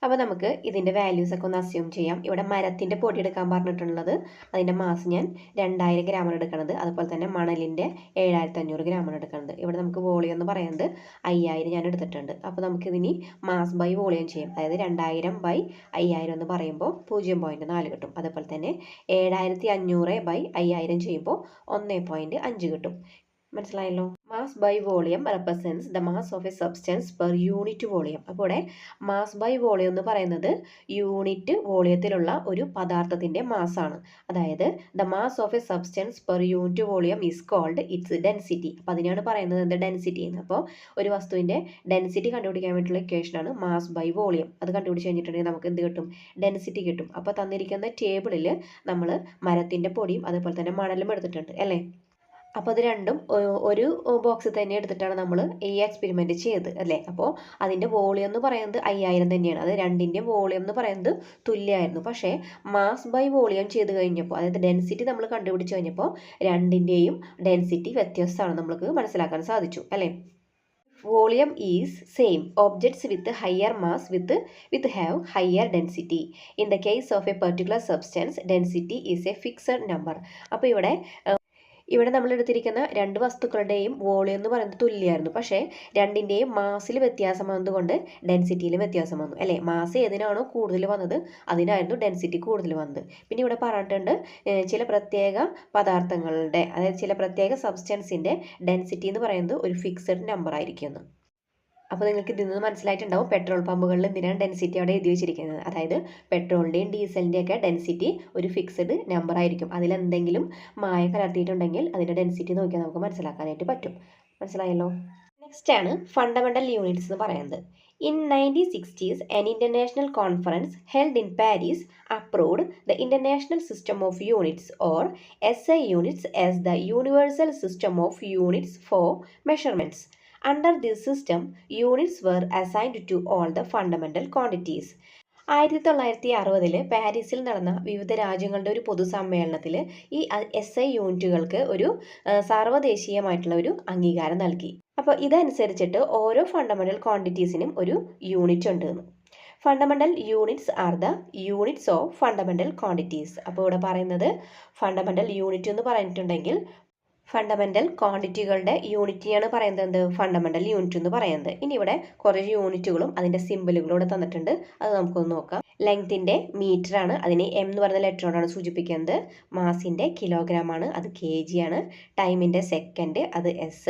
അപ്പോൾ നമുക്ക് ഇതിൻ്റെ വാല്യൂസ് ഒക്കെ ഒന്ന് അസ്യൂം ചെയ്യാം. ഇവിടെ മരത്തിൻ്റെ പൊടി എടുക്കാൻ പറഞ്ഞിട്ടുള്ളത്, അതിൻ്റെ മാസ് ഞാൻ 2000 ഗ്രാമാണ് എടുക്കുന്നത്. അതുപോലെ തന്നെ മണലിൻ്റെ 7500 ഗ്രാമാണ് എടുക്കുന്നത്. ഇവിടെ നമുക്ക് വോളിയം എന്ന് പറയുന്നത് 5000 ഞാൻ എടുത്തിട്ടുണ്ട്. അപ്പോൾ നമുക്കിതിനി മാസ് ബൈ വോളിയം ചെയ്യാം. അതായത് 2000/5000 എന്ന് പറയുമ്പോൾ 0.4 കിട്ടും. അതുപോലെ തന്നെ 7500/5000 ചെയ്യുമ്പോൾ 1.5 കിട്ടും. മനസ്സിലായല്ലോ? Mass by volume represents the mass of a substance per unit volume. അപ്പോൾ ഇവിടെ മാസ് ബൈ വോളിയം എന്ന് പറയുന്നത് യൂണിറ്റ് വോളിയത്തിലുള്ള ഒരു പദാർത്ഥത്തിൻ്റെ മാസാണ്. അതായത് the mass of a substance per unit volume is called its density. അപ്പോൾ അതിനാണ് പറയുന്നത് എന്ത്? ഡെൻസിറ്റി എന്ന്. അപ്പോൾ ഒരു വസ്തുവിൻ്റെ ഡെൻസിറ്റി കണ്ടുപിടിക്കാൻ വേണ്ടിയിട്ടുള്ള ഇക്വേഷനാണ് മാസ് ബൈ വോളിയം. അത് കണ്ടുപിടിച്ച് കഴിഞ്ഞിട്ടുണ്ടെങ്കിൽ നമുക്ക് എന്ത് കിട്ടും? ഡെൻസിറ്റി കിട്ടും. അപ്പോൾ തന്നിരിക്കുന്ന ടേബിളിൽ നമ്മൾ മരത്തിൻ്റെ പൊടിയും അതുപോലെ തന്നെ മണലും എടുത്തിട്ടുണ്ട് അല്ലേ? അപ്പോൾ അത് രണ്ടും ഒരു ബോക്സിൽ തന്നെ എടുത്തിട്ടാണ് നമ്മൾ ഈ എക്സ്പെരിമെൻ്റ് ചെയ്തത് അല്ലേ? അപ്പോൾ അതിൻ്റെ വോളിയം എന്ന് പറയുന്നത് 5000 തന്നെയാണ്. അത് രണ്ടിൻ്റെയും വോളിയം എന്ന് പറയുന്നത് തുല്യമായിരുന്നു. പക്ഷേ മാസ് ബൈ വോളിയം ചെയ്ത് കഴിഞ്ഞപ്പോൾ, അതായത് ഡെൻസിറ്റി നമ്മൾ കണ്ടുപിടിച്ച് കഴിഞ്ഞപ്പോൾ രണ്ടിൻ്റെയും ഡെൻസിറ്റി വ്യത്യസ്തമാണ് നമുക്ക് മനസ്സിലാക്കാൻ സാധിച്ചു അല്ലേ? Volume is same. Objects with higher mass with have higher density. In the case of a particular substance, density is a fixed number. അപ്പോൾ ഇവിടെ നമ്മൾ എടുത്തിരിക്കുന്ന രണ്ട് വസ്തുക്കളുടെയും വോളിയം എന്ന് പറയുന്നത് തുല്യമായിരുന്നു. പക്ഷേ രണ്ടിൻ്റെയും മാസിൽ വ്യത്യാസം വന്നതുകൊണ്ട് ഡെൻസിറ്റിയിലും വ്യത്യാസം വന്നു അല്ലേ? മാസ് ഏതിനാണോ കൂടുതൽ വന്നത് അതിനായിരുന്നു ഡെൻസിറ്റി കൂടുതൽ വന്നത്. പിന്നെ ഇവിടെ പറഞ്ഞിട്ടുണ്ട് ചില പ്രത്യേക പദാർത്ഥങ്ങളുടെ, അതായത് ചില പ്രത്യേക സബ്സ്റ്റൻസിൻ്റെ ഡെൻസിറ്റി എന്ന് പറയുന്നത് ഒരു ഫിക്സഡ് നമ്പർ ആയിരിക്കുമെന്ന്. അപ്പോൾ നിങ്ങൾക്ക് ഇതിൽ നിന്ന് മനസ്സിലായിട്ടുണ്ടാവും പെട്രോൾ പമ്പുകളിൽ എന്തിനാണ് ഡെൻസിറ്റി അവിടെ എഴുതി വെച്ചിരിക്കുന്നത്. അതായത് പെട്രോളിൻ്റെയും ഡീസലിൻ്റെയും ഒക്കെ ഡെൻസിറ്റി ഒരു ഫിക്സഡ് നമ്പർ ആയിരിക്കും. അതിലെന്തെങ്കിലും മായം കലർത്തിയിട്ടുണ്ടെങ്കിൽ അതിൻ്റെ ഡെൻസിറ്റി നോക്കിയാൽ നമുക്ക് മനസ്സിലാക്കാനായിട്ട് പറ്റും. മനസ്സിലായല്ലോ? നെക്സ്റ്റ് ആണ് ഫണ്ടമെൻ്റൽ യൂണിറ്റ്സ് എന്ന് പറയുന്നത്. In 1960s, an international conference held in Paris approved the International System of Units or SI units as the universal system of units for measurements. Under this system, units were assigned to all the fundamental quantities. 1960 പാരീസിൽ നടന്ന വിവിധ രാജ്യങ്ങളുടെ ഒരു പൊതുസമ്മേളനത്തിൽ ഈ SI യൂണിറ്റുകൾക്ക് ഒരു സാർവദേശീയമായിട്ടുള്ള ഒരു അംഗീകാരം നൽകി. അപ്പോൾ ഇതനുസരിച്ചിട്ട് ഓരോ ഫണ്ടമെൻ്റൽ ക്വാണ്ടിറ്റീസിനും ഒരു യൂണിറ്റ് ഉണ്ട്. Fundamental units are the units of fundamental quantities. അപ്പോൾ ഇവിടെ പറയുന്നത് ഫണ്ടമെൻ്റൽ യൂണിറ്റ് എന്ന് പറഞ്ഞിട്ടുണ്ടെങ്കിൽ ഫണ്ടമെൻ്റൽ ക്വാണ്ടിറ്റികളുടെ യൂണിറ്റിയാണ് പറയുന്നത് എന്ത്? ഫണ്ടമെൻ്റൽ യൂണിറ്റ് എന്ന് പറയുന്നത്. ഇനി ഇവിടെ കുറേ യൂണിറ്റുകളും അതിൻ്റെ സിമ്പിളുകളോട് തന്നിട്ടുണ്ട്, അത് നമുക്കൊന്ന് നോക്കാം. ലെങ്ത്തിൻ്റെ മീറ്റർ ആണ്, അതിനെ M എന്ന് പറയുന്ന ലെറ്റർ കൊണ്ടാണ് സൂചിപ്പിക്കുന്നത്. മാസിൻ്റെ കിലോഗ്രാം ആണ്, അത് kg ആണ്. ടൈമിൻ്റെ സെക്കൻഡ്, അത് S.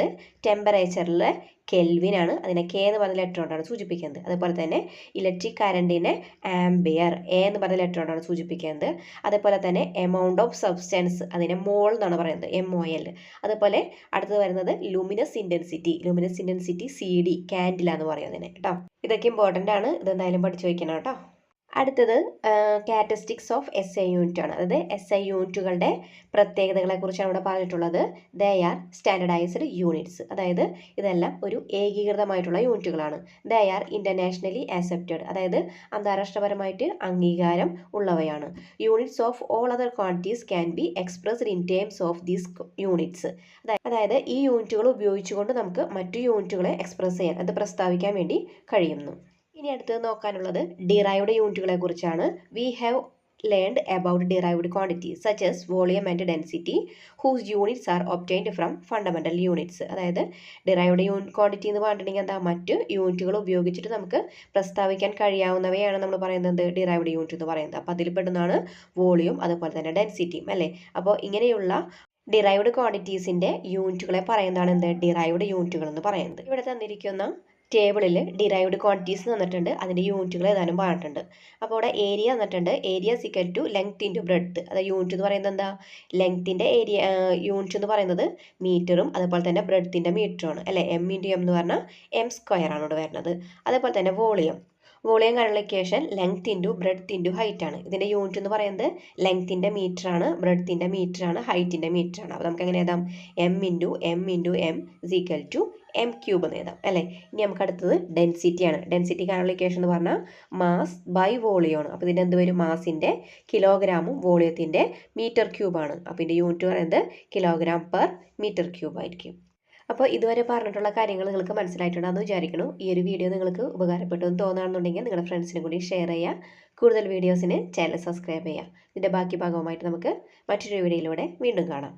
ടെമ്പറേച്ചറിലെ കെൽവിൻ ആണ്, അതിനെ K എന്ന് പറയുന്ന ലെറ്റർ കൊണ്ടാണ് സൂചിപ്പിക്കുന്നത്. അതുപോലെ തന്നെ ഇലക്ട്രിക് കറണ്ടിനെ ആംബിയർ, A എന്ന് പറയുന്ന ലെറ്റർ കൊണ്ടാണ് സൂചിപ്പിക്കുന്നത്. അതുപോലെ തന്നെ എമൗണ്ട് ഓഫ് സബ്സ്റ്റൻസ്, അതിനെ മോൾ എന്നാണ് പറയുന്നത്, MOL. അതുപോലെ അടുത്തത് വരുന്നത് ലൂമിനസ് ഇൻറ്റൻസിറ്റി CD, കാൻഡില എന്ന് പറയുന്നതിനെ കേട്ടോ. ഇതൊക്കെ ഇമ്പോർട്ടൻ്റ് ആണ്, ഇതെന്തായാലും പഠിച്ചു വയ്ക്കണം കേട്ടോ. അടുത്തത് കാരക്ടറിസ്റ്റിക്സ് ഓഫ് SI യൂണിറ്റ് ആണ്. അതായത് SI യൂണിറ്റുകളുടെ പ്രത്യേകതകളെക്കുറിച്ചാണ് ഇവിടെ പറഞ്ഞിട്ടുള്ളത്. They are standardised units. അതായത് ഇതെല്ലാം ഒരു ഏകീകൃതമായിട്ടുള്ള യൂണിറ്റുകളാണ്. They are internationally accepted. അതായത് അന്താരാഷ്ട്രപരമായിട്ട് അംഗീകാരം ഉള്ളവയാണ്. Units of all other quantities can be expressed in terms of these units. അതായത് ഈ യൂണിറ്റുകൾ ഉപയോഗിച്ചുകൊണ്ട് നമുക്ക് മറ്റു യൂണിറ്റുകളെ എക്സ്പ്രസ് ചെയ്യാൻ, അത് പ്രസ്താവിക്കാൻ വേണ്ടി കഴിയുന്നു. ഇനി അടുത്തത് നോക്കാനുള്ളത് ഡിറൈവ്ഡ് യൂണിറ്റുകളെ കുറിച്ചാണ്. We have learned about derived quantities such as volume and density whose units are obtained from fundamental units. അതായത് ഡിറൈവ്ഡ് ക്വാണ്ടിറ്റി എന്ന് പറഞ്ഞിട്ടുണ്ടെങ്കിൽ എന്താ, മറ്റ് യൂണിറ്റുകൾ ഉപയോഗിച്ചിട്ട് നമുക്ക് പ്രസ്താവിക്കാൻ കഴിയാവുന്നവയാണ് നമ്മൾ പറയുന്നത് ഡിറൈവ്ഡ് യൂണിറ്റ് എന്ന് പറയുന്നത്. അപ്പോൾ അതിൽ പെടുന്നതാണ് വോളിയം, അതുപോലെ തന്നെ ഡെൻസിറ്റിയും അല്ലേ. അപ്പോൾ ഇങ്ങനെയുള്ള ഡിറൈവ്ഡ് ക്വാണ്ടിറ്റീസിൻ്റെ യൂണിറ്റുകളെ പറയുന്നതാണ് എന്ത്, ഡിറൈവ്ഡ് യൂണിറ്റുകൾ എന്ന് പറയുന്നത്. ഇവിടെ തന്നിരിക്കുന്ന ടേബിളിൽ ഡിറൈവ്ഡ് ക്വാണ്ടിറ്റീസ് തന്നിട്ടുണ്ട്, അതിൻ്റെ യൂണിറ്റുകൾ ഏതാനും പറഞ്ഞിട്ടുണ്ട്. അപ്പോൾ ഇവിടെ ഏരിയ തന്നിട്ടുണ്ട്. Area is equal to length into breadth. അതായത് യൂണിറ്റ് എന്ന് പറയുന്നത് എന്താ, ലെങ്ത്തിൻ്റെ ഏരിയ യൂണിറ്റ് എന്ന് പറയുന്നത് മീറ്ററും അതുപോലെ തന്നെ ബ്രെഡ്ത്തിൻ്റെ മീറ്ററുമാണ് അല്ലേ. M × M എന്ന് പറഞ്ഞാൽ M² ആണ് ഇവിടെ വരുന്നത്. അതേപോലെ തന്നെ വോളിയം കാണുന്ന equation length into breadth into height ആണ്. ഇതിൻ്റെ യൂണിറ്റ് എന്ന് പറയുന്നത് ലെങ്ത്തിൻ്റെ മീറ്റർ ആണ്, ബ്രെഡ്ത്തിൻ്റെ മീറ്റർ ആണ്, ഹൈറ്റിൻ്റെ മീറ്റർ ആണ്. അപ്പോൾ നമുക്ക് എങ്ങനെ എഴുതാം, M × M equal to M³ എന്ന് എഴുതാം അല്ലേ. ഇനി നമുക്ക് അടുത്തത് ഡെൻസിറ്റി ആണ്. ഡെൻസിറ്റി കാണുന്ന ഇക്വേഷൻ എന്ന് പറഞ്ഞാൽ മാസ് ബൈ വോളിയം ആണ്. അപ്പോൾ ഇതിൻ്റെ എന്ത് വരും, മാസിൻ്റെ കിലോഗ്രാമും വോളിയത്തിൻ്റെ മീറ്റർ³ ആണ്. അപ്പോൾ ഇതിൻ്റെ യൂണിറ്റ് പറയുന്നത് kg/m³ ആയിരിക്കും. അപ്പോൾ ഇതുവരെ പറഞ്ഞിട്ടുള്ള കാര്യങ്ങൾ നിങ്ങൾക്ക് മനസ്സിലായിട്ടുണ്ടെന്ന് വിചാരിക്കുന്നു. ഈ ഒരു വീഡിയോ നിങ്ങൾക്ക് ഉപകാരപ്പെട്ടു എന്ന് തോന്നുകയാണെന്നുണ്ടെങ്കിൽ നിങ്ങളുടെ ഫ്രണ്ട്സിനും കൂടി ഷെയർ ചെയ്യുക. കൂടുതൽ വീഡിയോസിന് ചാനൽ സബ്സ്ക്രൈബ് ചെയ്യുക. ഇതിൻ്റെ ബാക്കി ഭാഗവുമായിട്ട് നമുക്ക് മറ്റൊരു വീഡിയോയിലൂടെ വീണ്ടും കാണാം.